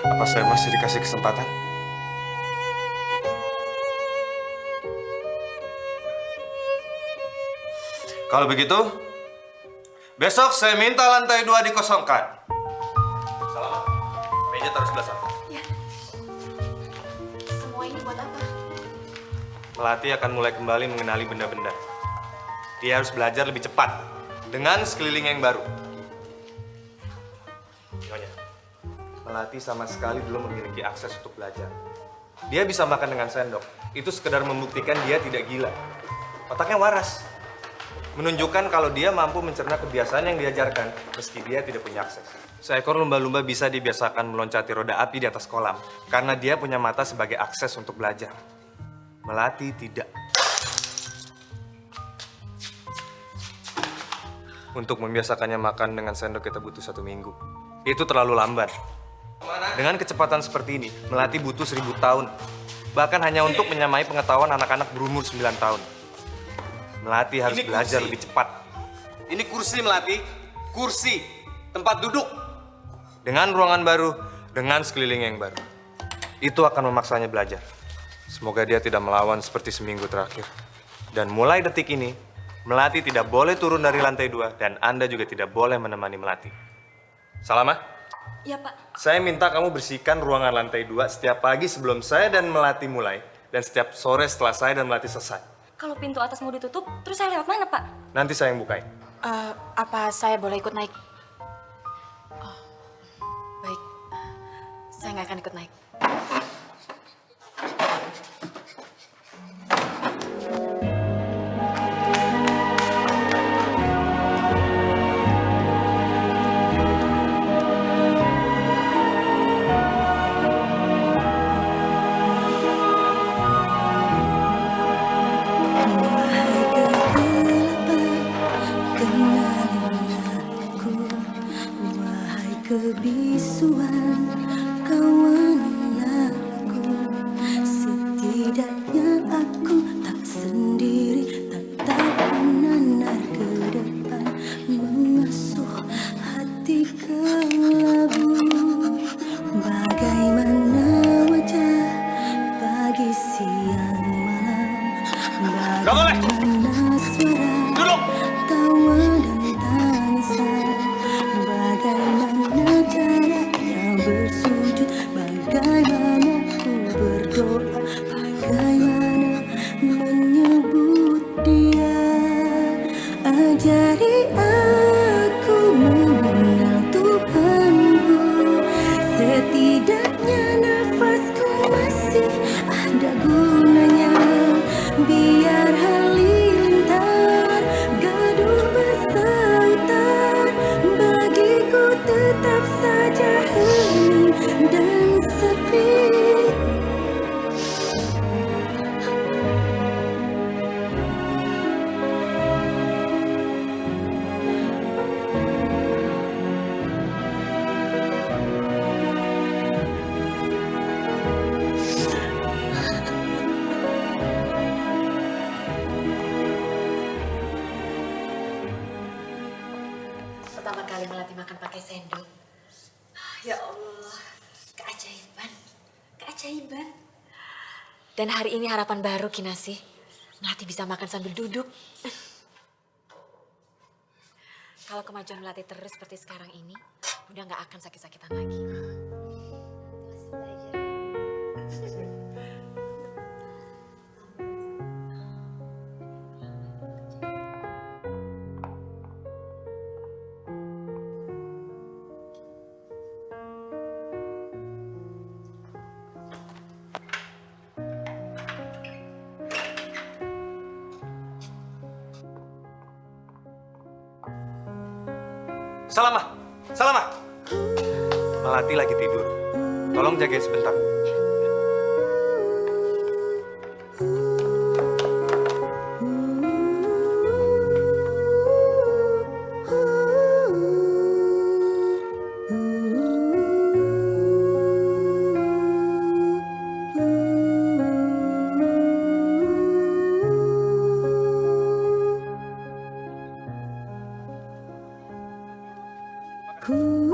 Apa saya masih dikasih kesempatan? Kalau begitu, besok saya minta lantai 2 dikosongkan. Selamat. Meja taruh sebelah sana. Semua ini buat apa? Melati akan mulai kembali mengenali benda-benda. Dia harus belajar lebih cepat dengan sekeliling yang baru. Nyonya, Melati sama sekali belum memiliki akses untuk belajar. Dia bisa makan dengan sendok. Itu sekedar membuktikan dia tidak gila. Otaknya waras. Menunjukkan kalau dia mampu mencerna kebiasaan yang diajarkan meski dia tidak punya akses. Seekor lumba-lumba bisa dibiasakan meloncati roda api di atas kolam karena dia punya mata sebagai akses untuk belajar. Melati tidak. Untuk membiasakannya makan dengan sendok kita butuh 1 minggu. Itu terlalu lambat. Dengan kecepatan seperti ini, Melati butuh 1000 tahun. Bahkan hanya untuk menyamai pengetahuan anak-anak berumur 9 tahun. Melati harus belajar lebih cepat. Ini kursi, Melati. Kursi. tempat duduk, dengan ruangan baru, dengan sekeliling yang baru. Itu akan memaksanya belajar. Semoga dia tidak melawan seperti seminggu terakhir. Dan mulai detik ini, Melati tidak boleh turun dari lantai 2 dan Anda juga tidak boleh menemani Melati. Salama? Ya, Pak. Saya minta kamu bersihkan ruangan lantai 2 setiap pagi sebelum saya dan Melati mulai dan setiap sore setelah saya dan Melati selesai. Kalau pintu atas mau ditutup, terus saya lewat mana, Pak? Nanti saya yang bukain. Apa saya boleh ikut naik? Oh, baik. Saya nggak akan ikut naik. Kebisuan kawanilah aku, setidaknya aku tak sendiri, tetap nanar ke depan, mengasuh hati kelabu. Bagaimana wajah pagi siang malam, bagaimana suara tawa dan tangisan, bagaimana caranya bersujud, bagaimana ku berdoa, bagaimana menyebut dia. Ajari aku mengenal Tuhanku, setidaknya nafasku masih ada gunanya. Biar halilintar gaduh bersautan, bagiku tetap saja hening dan sepi. Pertama kali Melati makan pakai sendok. Ya Allah, keajaiban, keajaiban. Dan hari ini harapan baru, Kinasi. Melati bisa makan sambil duduk. Kalau kemajuan Melati terus seperti sekarang ini, Bunda nggak akan sakit-sakitan lagi. Salama, Salama. Melati lagi tidur. Tolong jagain sebentar. Ooh.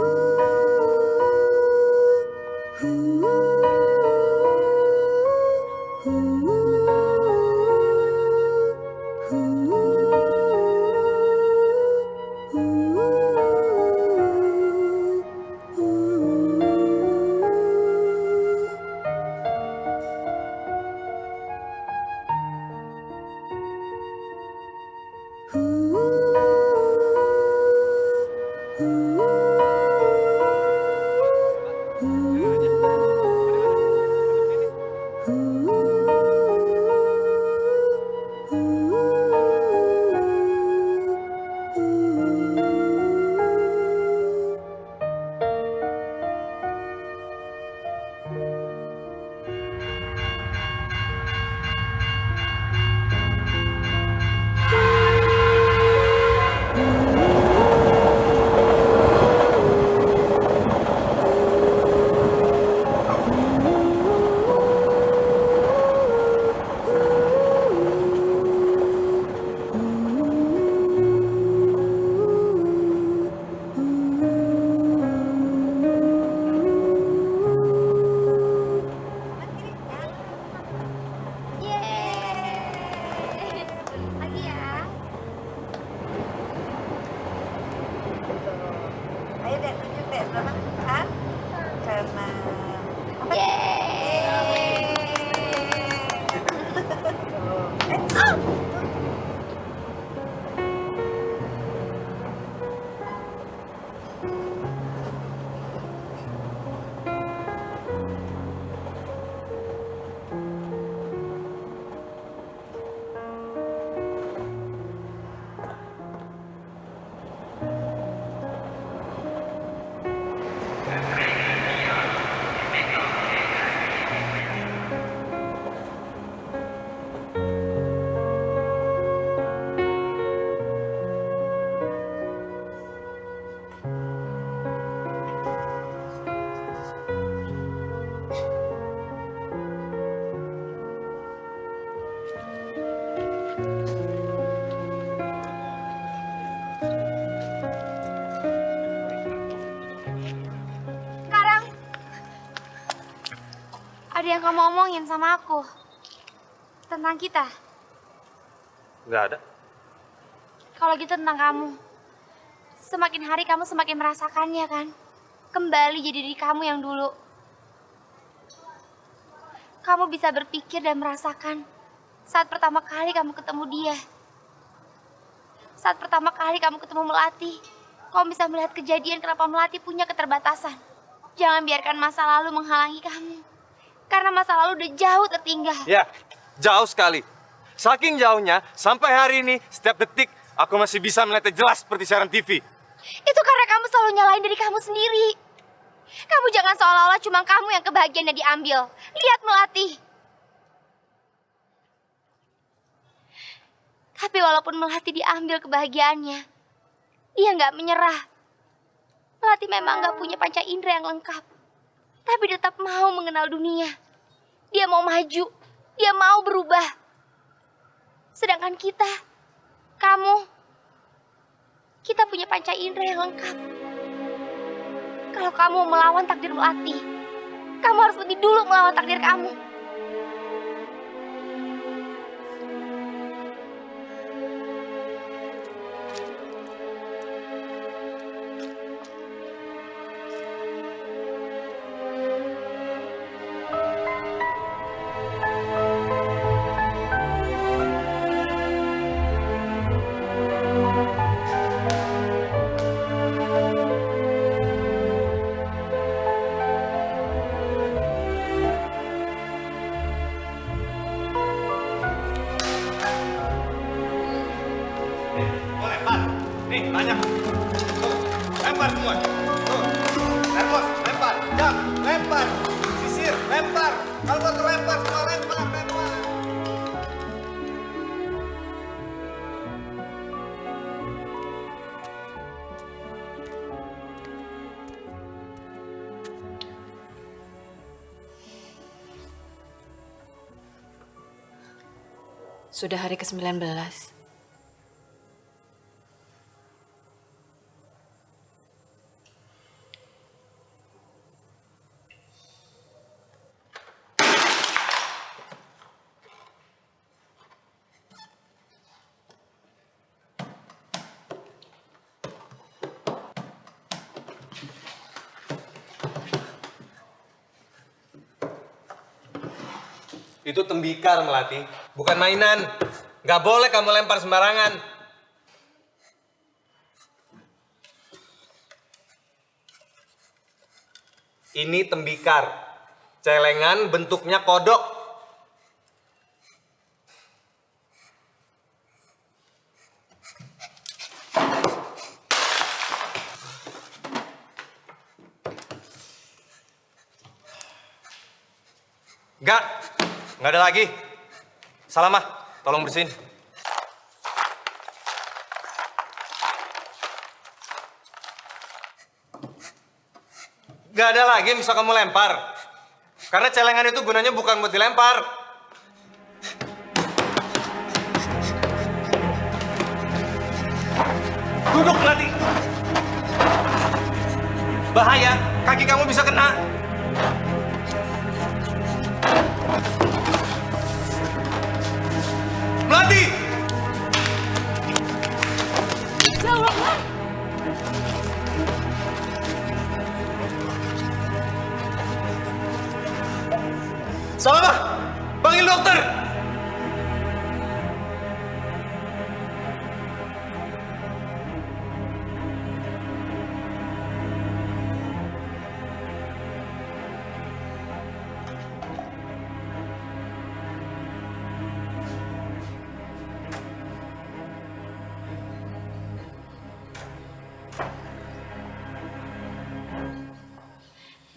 Ada yang kamu omongin sama aku? Tentang kita? Nggak ada. Kalau gitu tentang kamu. Semakin hari kamu semakin merasakannya kan? Kembali jadi diri kamu yang dulu. Kamu bisa berpikir dan merasakan saat pertama kali kamu ketemu dia. Saat pertama kali kamu ketemu Melati, kamu bisa melihat kejadian kenapa Melati punya keterbatasan. Jangan biarkan masa lalu menghalangi kamu. Karena masa lalu udah jauh tertinggal. Ya, jauh sekali. Saking jauhnya, sampai hari ini, setiap detik, aku masih bisa melihatnya jelas seperti siaran TV. Itu karena kamu selalu nyalain diri kamu sendiri. Kamu jangan seolah-olah cuma kamu yang kebahagiaannya diambil. Lihat Melati. Tapi walaupun Melati diambil kebahagiaannya, dia nggak menyerah. Melati memang nggak punya panca indera yang lengkap, tapi tetap mau mengenal dunia. Dia mau maju, dia mau berubah. Sedangkan kita, kita punya panca indera yang lengkap. Kalau kamu melawan takdir Melati, kamu harus lebih dulu melawan takdir kamu. Nih, banyak. Tuh, lempar semua. Tuh, termos, lempar. Jam, lempar. Sisir, lempar. Kalkulator lempar, semua lempar, lempar. Sudah hari ke-19. Itu tembikar, Melati. Bukan mainan. Nggak boleh kamu lempar sembarangan. Ini tembikar. Celengan bentuknya kodok. Nggak ada lagi. Salamah, tolong bersihin. Nggak ada lagi yang bisa kamu lempar. Karena celengan itu gunanya bukan buat dilempar. Duduk, Melati. Bahaya, kaki kamu bisa kena. Melati! Ya Allah, Salamah, panggil dokter!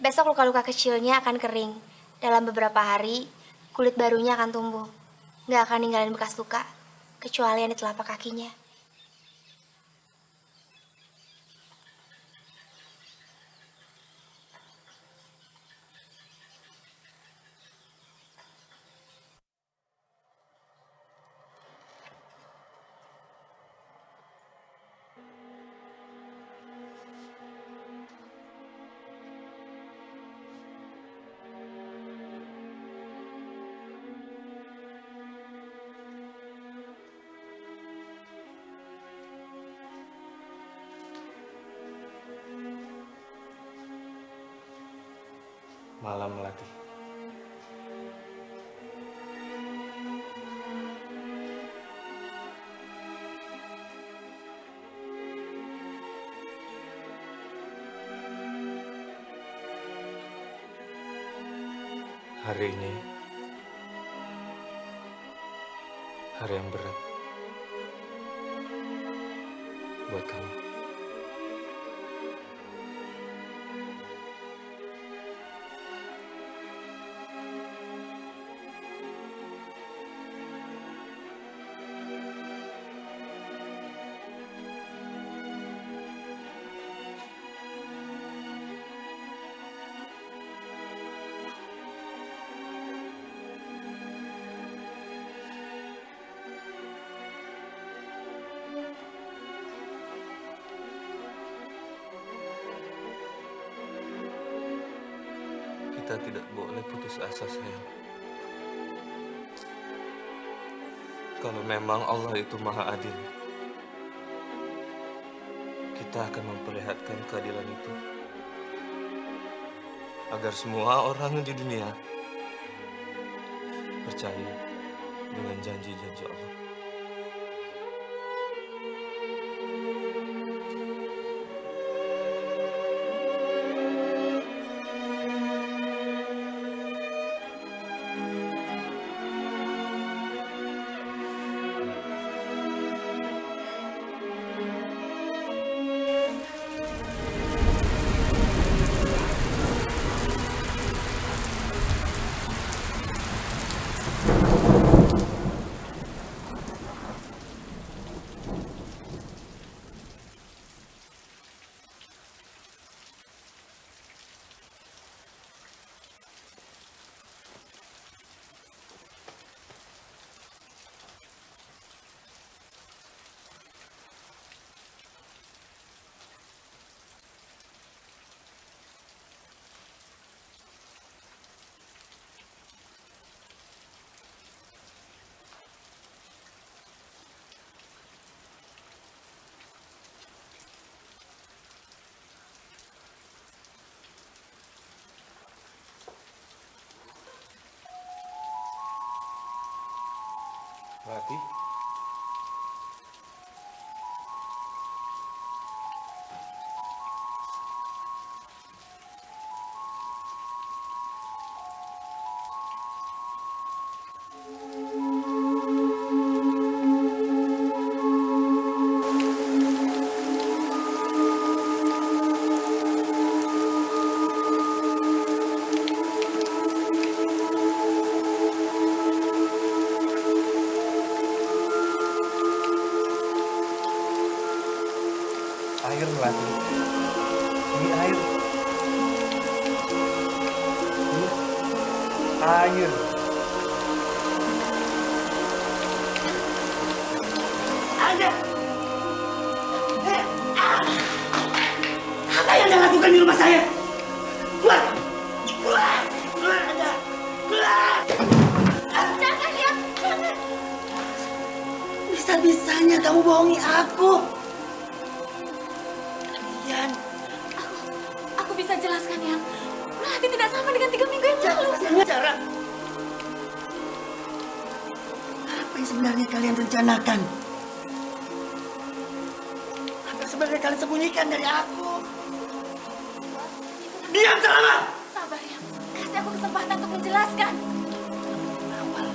Besok luka-luka kecilnya akan kering. Dalam beberapa hari, kulit barunya akan tumbuh. Nggak akan ninggalin bekas luka, kecuali yang di telapak kakinya. Malam Melati. Hari ini hari yang berat buat kamu. Kita tidak boleh putus asa, sayang. Kalau memang Allah itu maha adil, kita akan memperlihatkan keadilan itu agar semua orang di dunia percaya dengan janji-janji Allah. Melati? Air Melati. Ini air. Ini air. Anda! Apa yang Anda lakukan di rumah saya? Keluar! Keluar! Keluar Anda! Keluar! Jangan ya, jangan. Bisa-bisanya kamu bohongi aku. Kalian. Aku bisa jelaskan, Yang. Melati tidak sama dengan 3 minggu yang lalu. Cara. Apa yang sebenarnya kalian rencanakan? Apa sebenarnya kalian sembunyikan dari aku? Diam selama! Sabar, Yang. Kasih aku kesempatan untuk menjelaskan. Awal.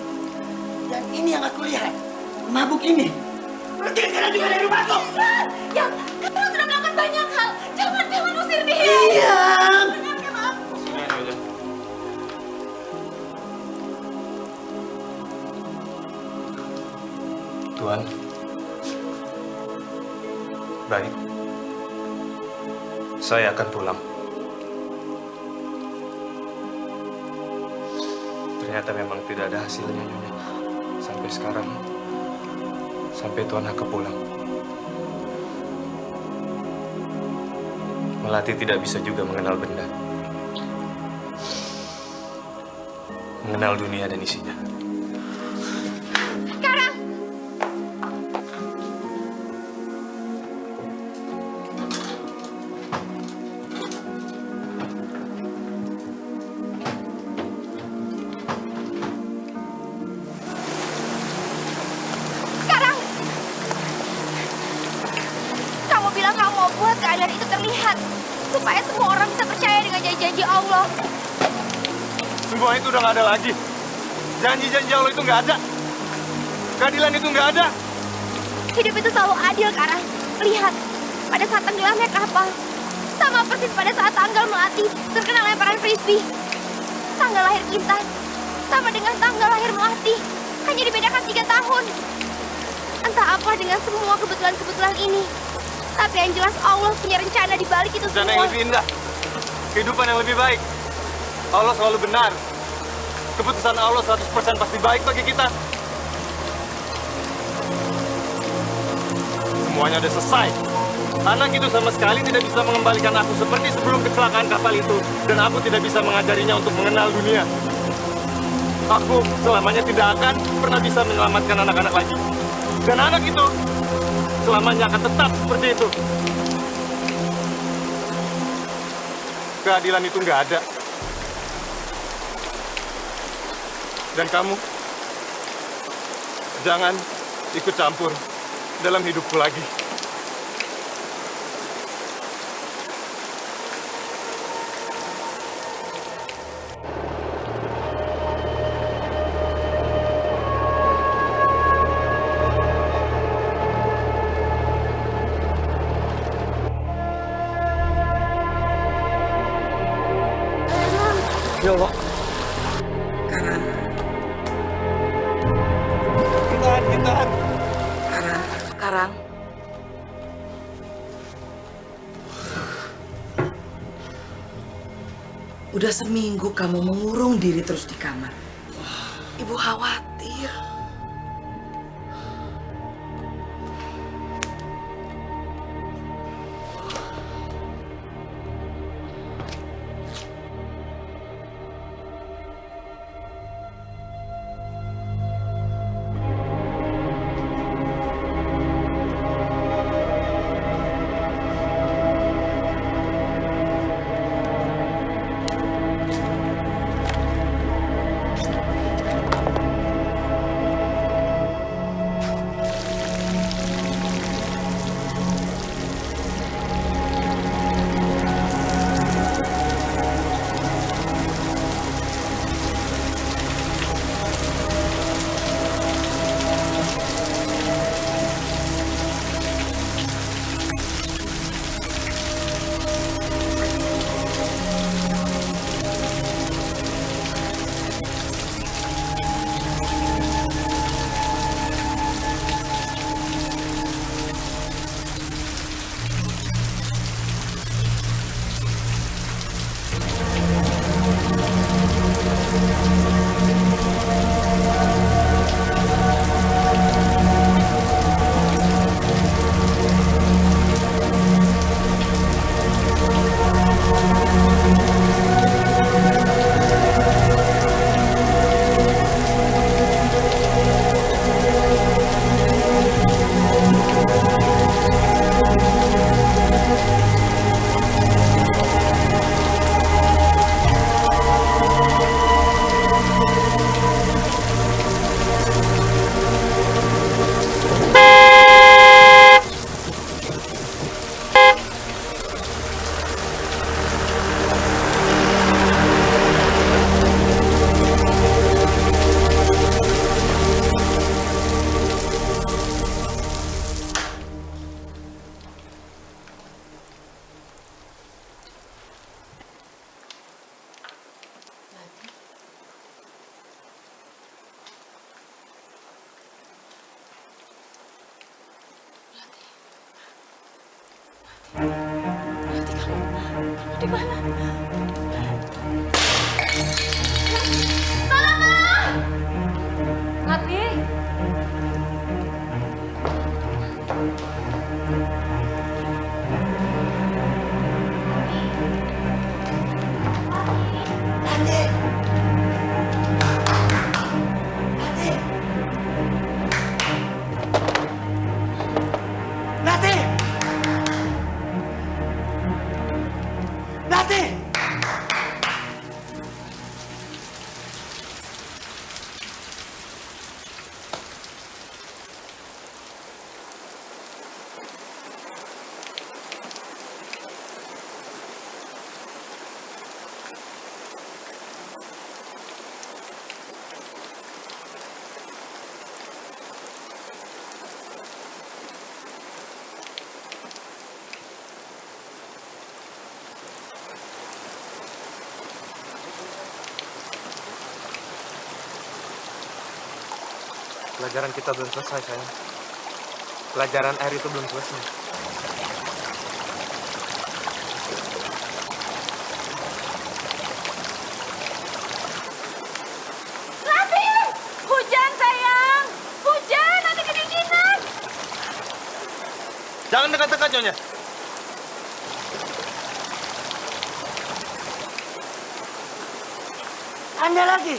Dan ini yang aku lihat. Mabuk ini. Pergi sekarang juga dari rumahku! Yang, kamu sudah melakukan banyak hal. Jangan usir dia. Diam! Tuan. Baik. Saya akan pulang. Ternyata memang tidak ada hasilnya, Nyonya. Sampai sekarang. Sampai Tuan Haka pulang. Melati tidak bisa juga mengenal benda. Mengenal dunia dan isinya. supaya semua orang bisa percaya dengan janji-janji Allah. Semua itu udah gak ada lagi. Janji-janji Allah itu gak ada. Keadilan itu gak ada. Hidup itu selalu adil, Karang. Lihat, pada saat tenggelamnya kapal, sama persis pada saat tanggal Melati terkena lemparan frisbee. Tanggal lahir Kintan sama dengan tanggal lahir Melati, hanya dibedakan 3 tahun. Entah apa dengan semua kebetulan-kebetulan ini, tapi yang jelas Allah punya rencana di balik itu Dan semua. yang lebih indah, kehidupan yang lebih baik. Allah selalu benar. Keputusan Allah 100% pasti baik bagi kita. Semuanya udah selesai. Anak itu sama sekali tidak bisa mengembalikan aku seperti sebelum kecelakaan kapal itu. Dan aku tidak bisa mengajarinya untuk mengenal dunia. Aku selamanya tidak akan pernah bisa menyelamatkan anak-anak lagi. Dan anak itu selamanya akan tetap seperti itu. Keadilan itu nggak ada. Dan kamu jangan ikut campur dalam hidupku lagi. Ya Allah. Kintan. Karang. Udah seminggu kamu mengurung diri terus di kamar. Ibu khawatir. Di mana? Mati. Pelajaran kita belum selesai, sayang. Pelajaran air itu belum selesai. Hujan sayang, hujan nanti kedinginan. Jangan dekat-dekat, Nyonya. Anda lagi?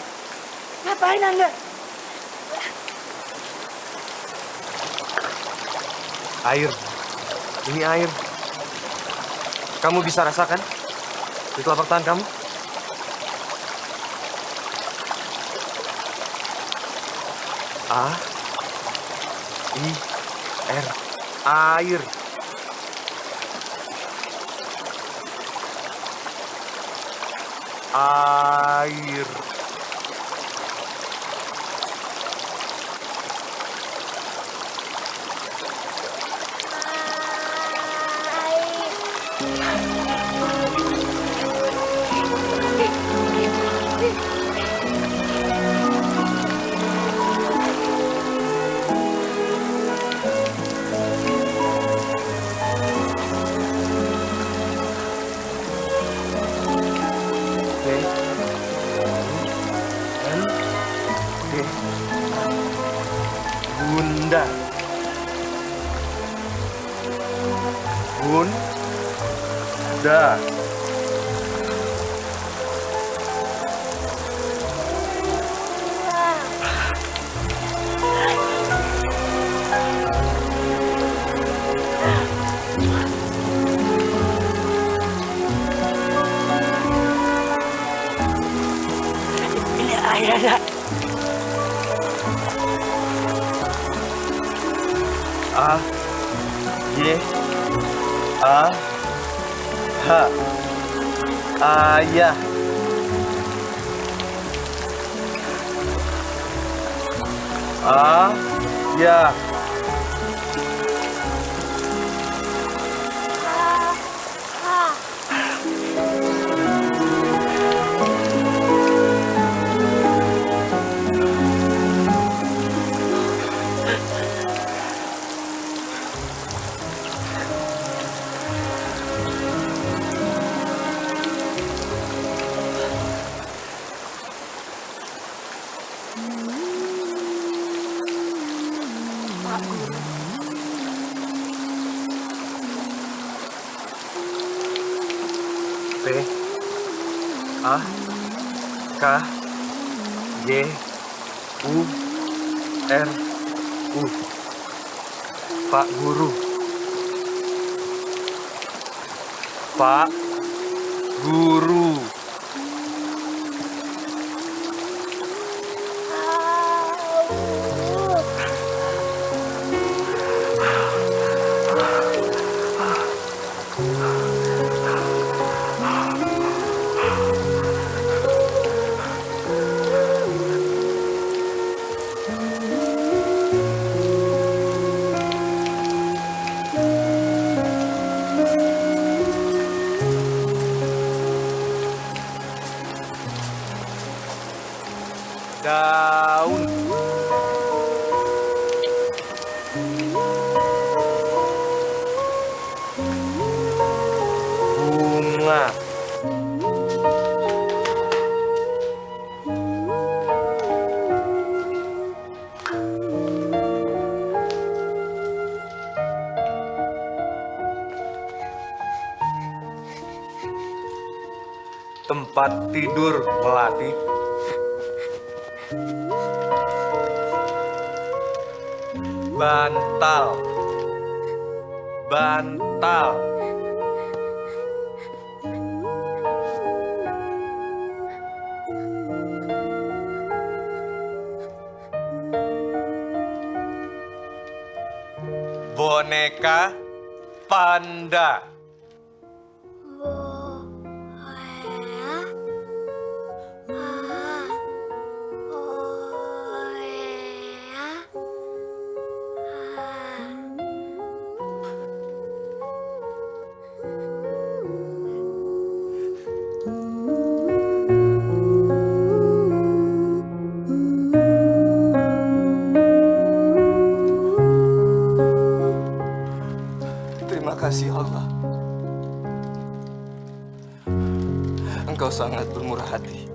Ngapain Anda? Air. Ini air. Kamu bisa rasakan di telapak tangan kamu? A-I-R. Air. Air. Bunda. Bunda. Ini air ada. A Y A H. Ayah. Ayah. P A K G U R U. Pak Guru. Pak Guru. Daun. Bunga. Tempat tidur melati. Bantal. Bantal. Boneka panda. sangat bermurah hati.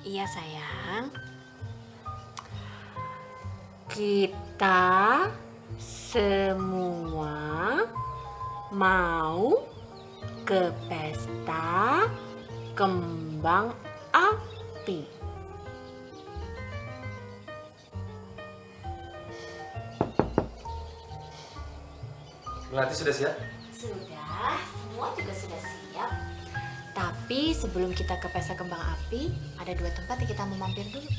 Iya sayang. Kita semua mau ke pesta kembang api. Melati sudah siap? Sudah, semua juga sudah siap. Tapi sebelum kita ke pesta kembang api, ada 2 tempat yang kita mau mampir dulu.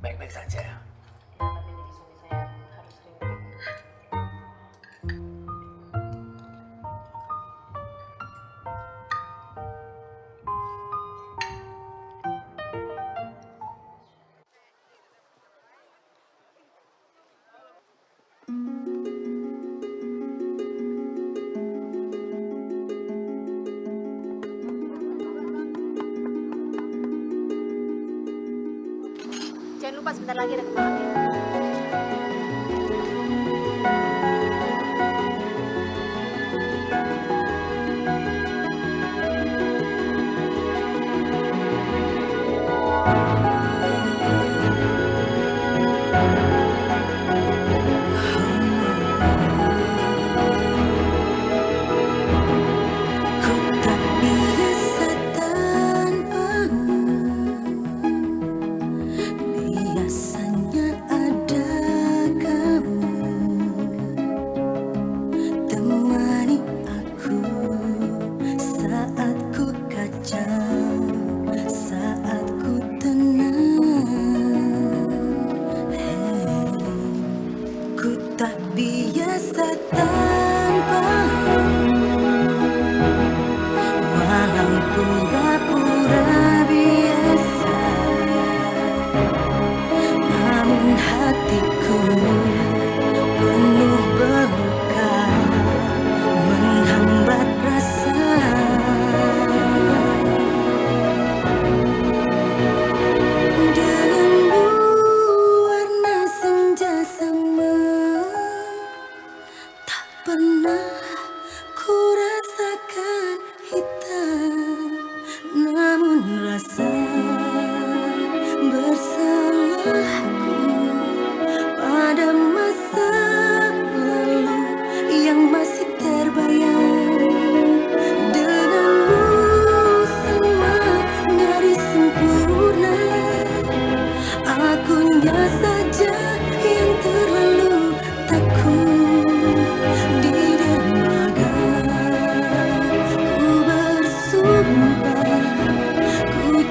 Baik-baik saja. Jangan lupa sebentar lagi ada kembang api. Ku tak biasa tanpamu. Biasanya ada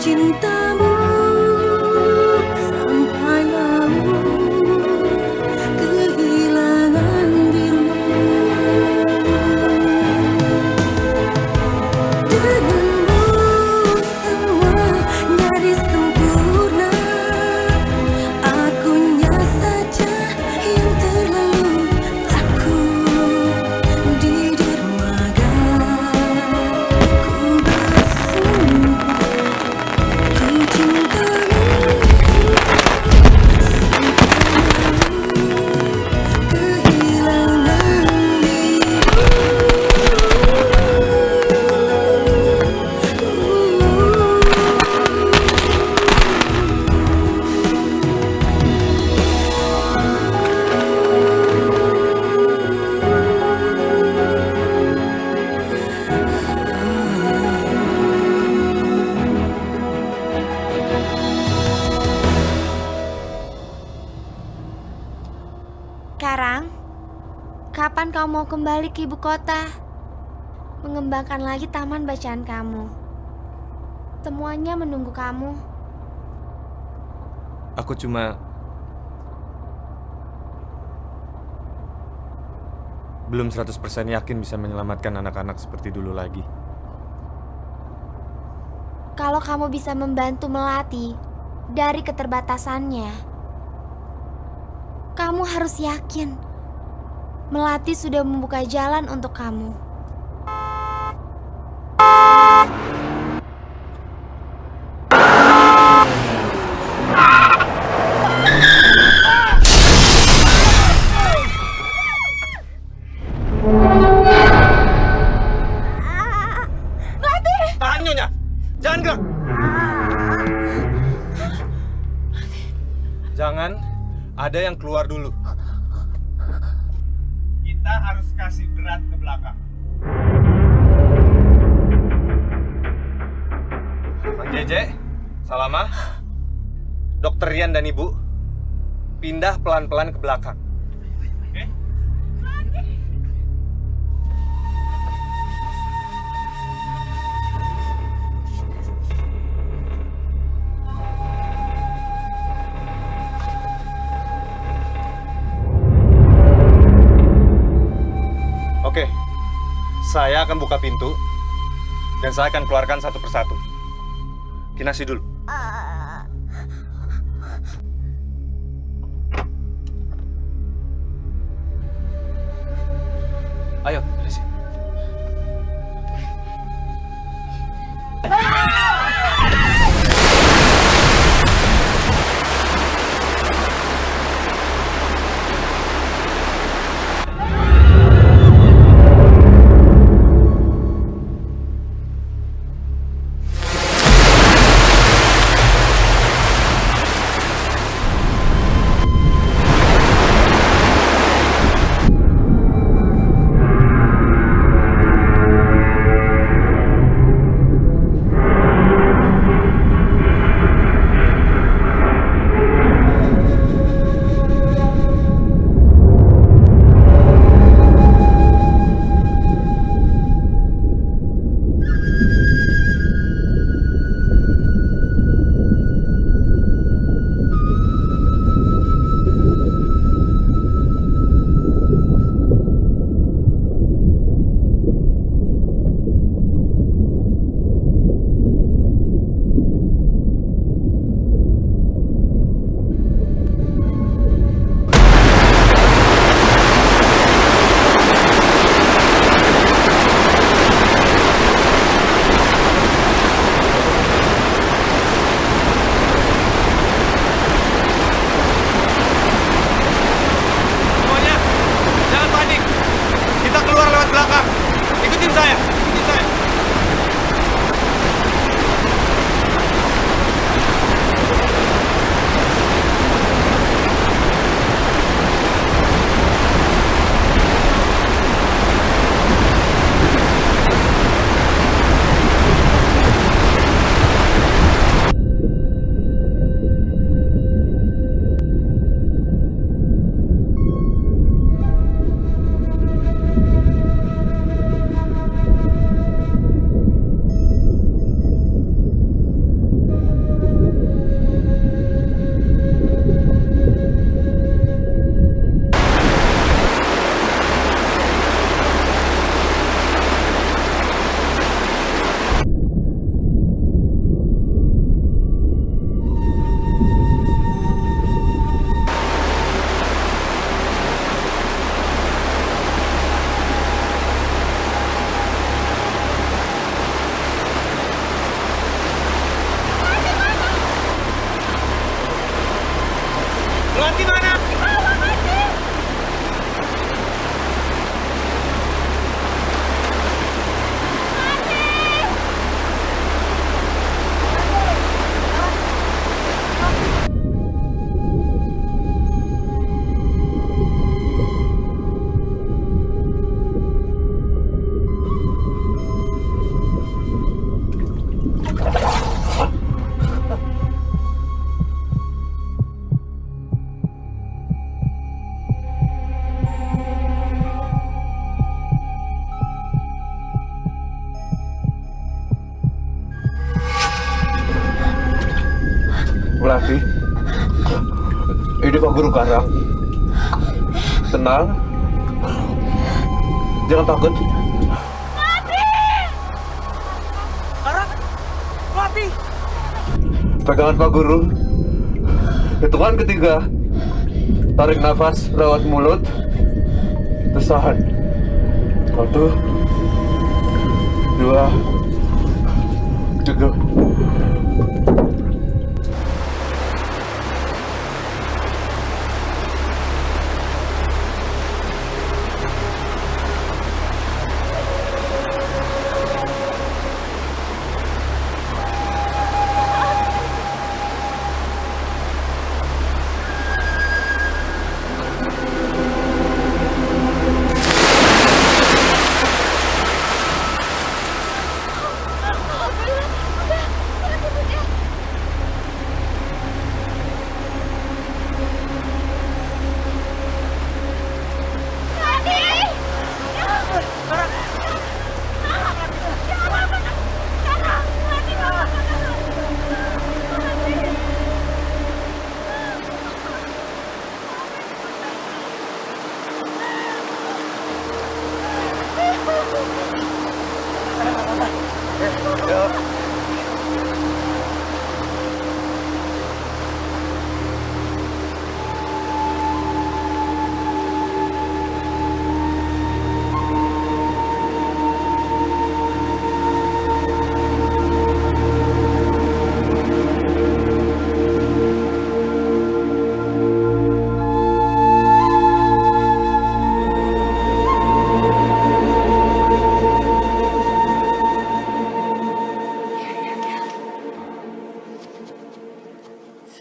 cintamu sampai laut kehilangan biru. Denganmu semua jadi sempurna, akunya saja yang terlalu aku di dermaga. Ku bersumpah ku cintamu kehilangan Karang, kapan kau mau kembali ke ibu kota? Mengembangkan lagi taman bacaan kamu. Semuanya menunggu kamu. Aku cuma belum 100% yakin bisa menyelamatkan anak-anak seperti dulu lagi. Kalau kamu bisa membantu Melati dari keterbatasannya, kamu harus yakin Melati sudah membuka jalan untuk kamu. Tahan Nyonya! Jangan gerak! Jangan ada yang keluar dulu. Kita harus kasih berat ke belakang. Bang Jeje, Salama, Dokter Rian dan Ibu, pindah pelan-pelan ke belakang. Oke? Oke, saya akan buka pintu dan saya akan keluarkan satu persatu. Kinasi dulu. Ayo, dari sini. Melati, ini Pak Guru Karang. Tenang, jangan takut. Melati! Pegangan Pak Guru. Hitungan ketiga. Tarik nafas lewat mulut. Terus tahan. 1, 2, 3.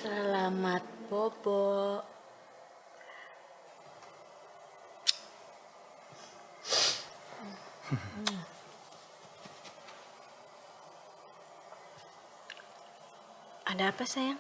Selamat bobo. Ada apa sayang?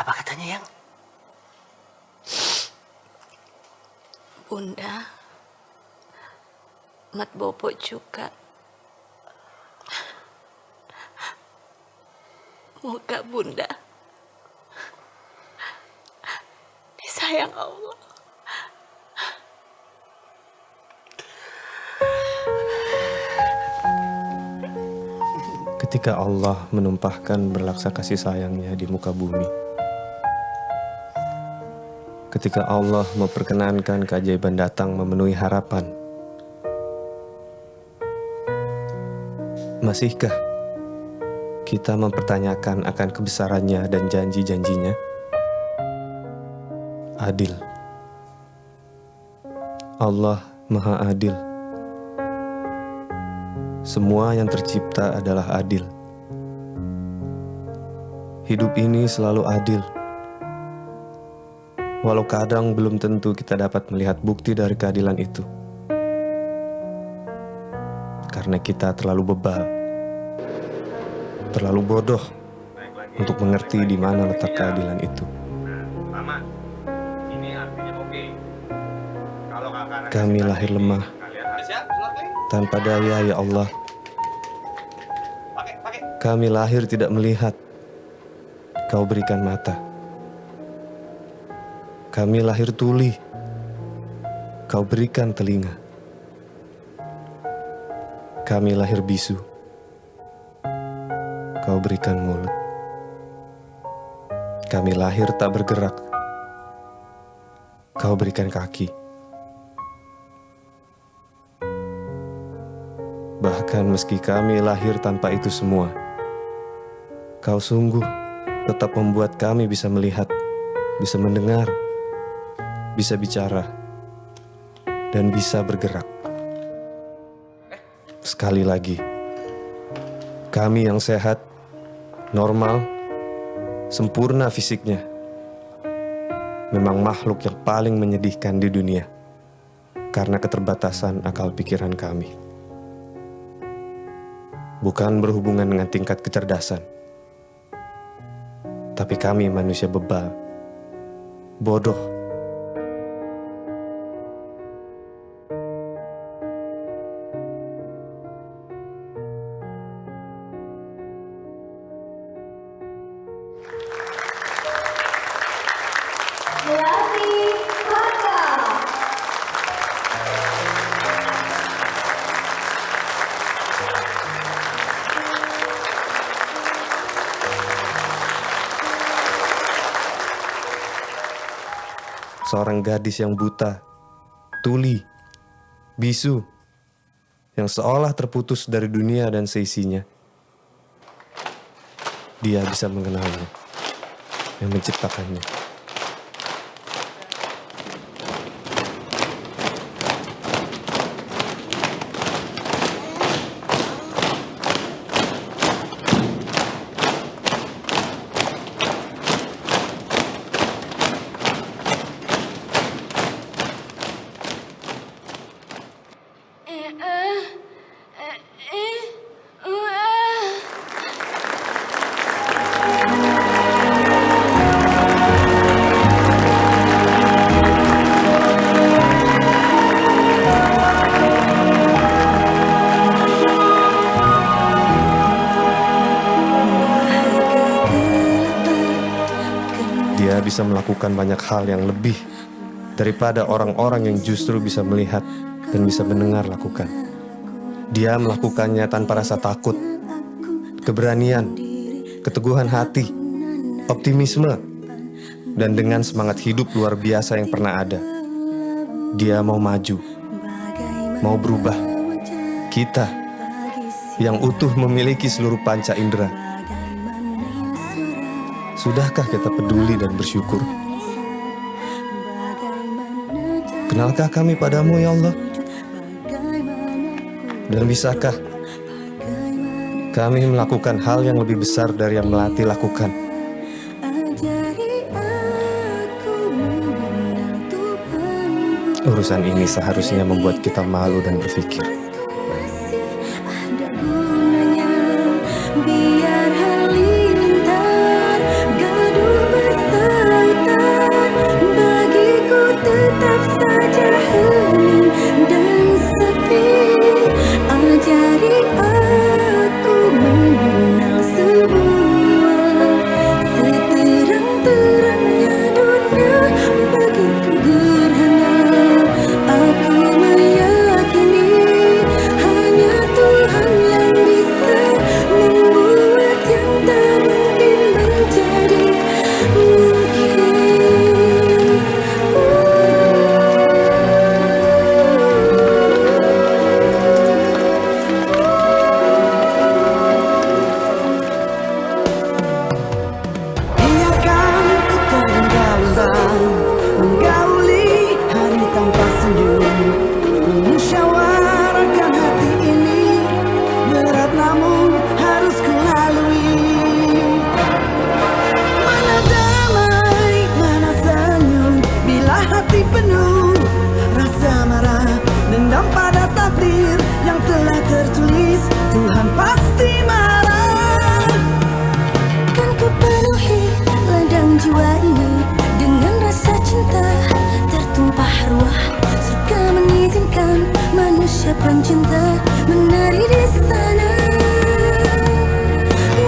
Apa katanya, Yang? Bunda, Mat Bobo juga. Moga Bunda disayang Allah. Ketika Allah menumpahkan berlaksa kasih sayangnya di muka bumi, ketika Allah memperkenankan keajaiban datang memenuhi harapan, masihkah kita mempertanyakan akan kebesarannya dan janji-janjinya? Adil. Allah Maha Adil. Semua yang tercipta adalah adil. Hidup ini selalu adil. Walau kadang belum tentu kita dapat melihat bukti dari keadilan itu. Karena kita terlalu bebal, terlalu bodoh untuk mengerti di mana letak keadilan itu. Mama, ini artinya oke. Kalau kakak Kami lahir lemah, tanpa daya ya Allah. Kami lahir tidak melihat, Kau berikan mata. Kami lahir tuli, Kau berikan telinga. Kami lahir bisu, Kau berikan mulut. Kami lahir tak bergerak, Kau berikan kaki. Bahkan meski kami lahir tanpa itu semua, Kau sungguh tetap membuat kami bisa melihat, bisa mendengar, bisa bicara, dan bisa bergerak. Sekali lagi, kami yang sehat, normal, sempurna fisiknya, memang makhluk yang paling menyedihkan di dunia karena keterbatasan akal pikiran kami. Bukan berhubungan dengan tingkat kecerdasan, tapi kami manusia bebal, bodoh. Seorang gadis yang buta, tuli, bisu, yang seolah terputus dari dunia dan seisinya. Dia bisa mengenalnya, yang menciptakannya. Dia bisa melakukan banyak hal yang lebih daripada orang-orang yang justru bisa melihat dan bisa mendengar lakukan. Dia melakukannya tanpa rasa takut, keberanian, keteguhan hati, optimisme, dan dengan semangat hidup luar biasa yang pernah ada. Dia mau maju, mau berubah. Kita yang utuh memiliki seluruh panca indera. Sudahkah kita peduli dan bersyukur? Kenalkah kami padamu, ya Allah? Dan bisakah kami melakukan hal yang lebih besar dari yang Melati lakukan? Urusan ini seharusnya membuat kita malu dan berpikir. Biar halilintar gaduh bersautan, bagiku tetap saja hening dan sepi. Ajari aku mengenal sebuah seterang-terangnya dunia, bagiku gerhana. Aku meyakini hanya Tuhan yang bisa membuat yang tak mungkin menjadi mungkin. Biarkan ku terlentang-lentang menggauli hari tanpa senyum, musyawarahkan hati ini berat namun harus ku lalui. Mana damai, mana senyum bila hati penuh rasa marah, dendam pada takdir yang telah tertulis. Tuhan pasti marah. Kan ku penuhi ladang jiwa ini dengan rasa cinta tertumpah ruah. Surga mengizinkan manusia pencinta menari di sana.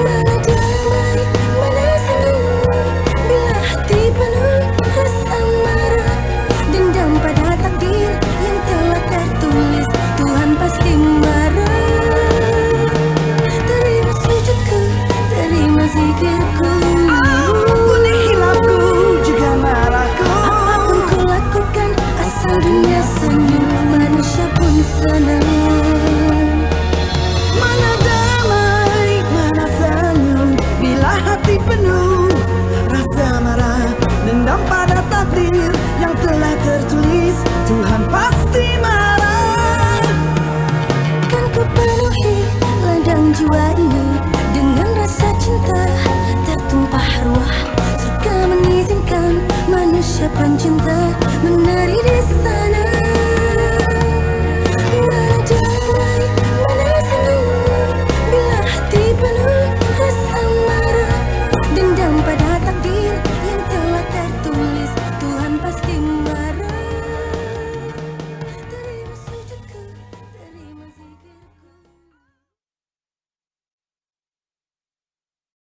Mana damai, mana senyum bila hati penuh rasa marah, dendam pada takdir yang telah tertulis. Tuhan pasti marah. Terima sujudku, terima zikirku. Ampuni hilafku juga marahku. Apapun ku lakukan asal dunia senyum, manusia pun senang. ucapan cinta menari di sana.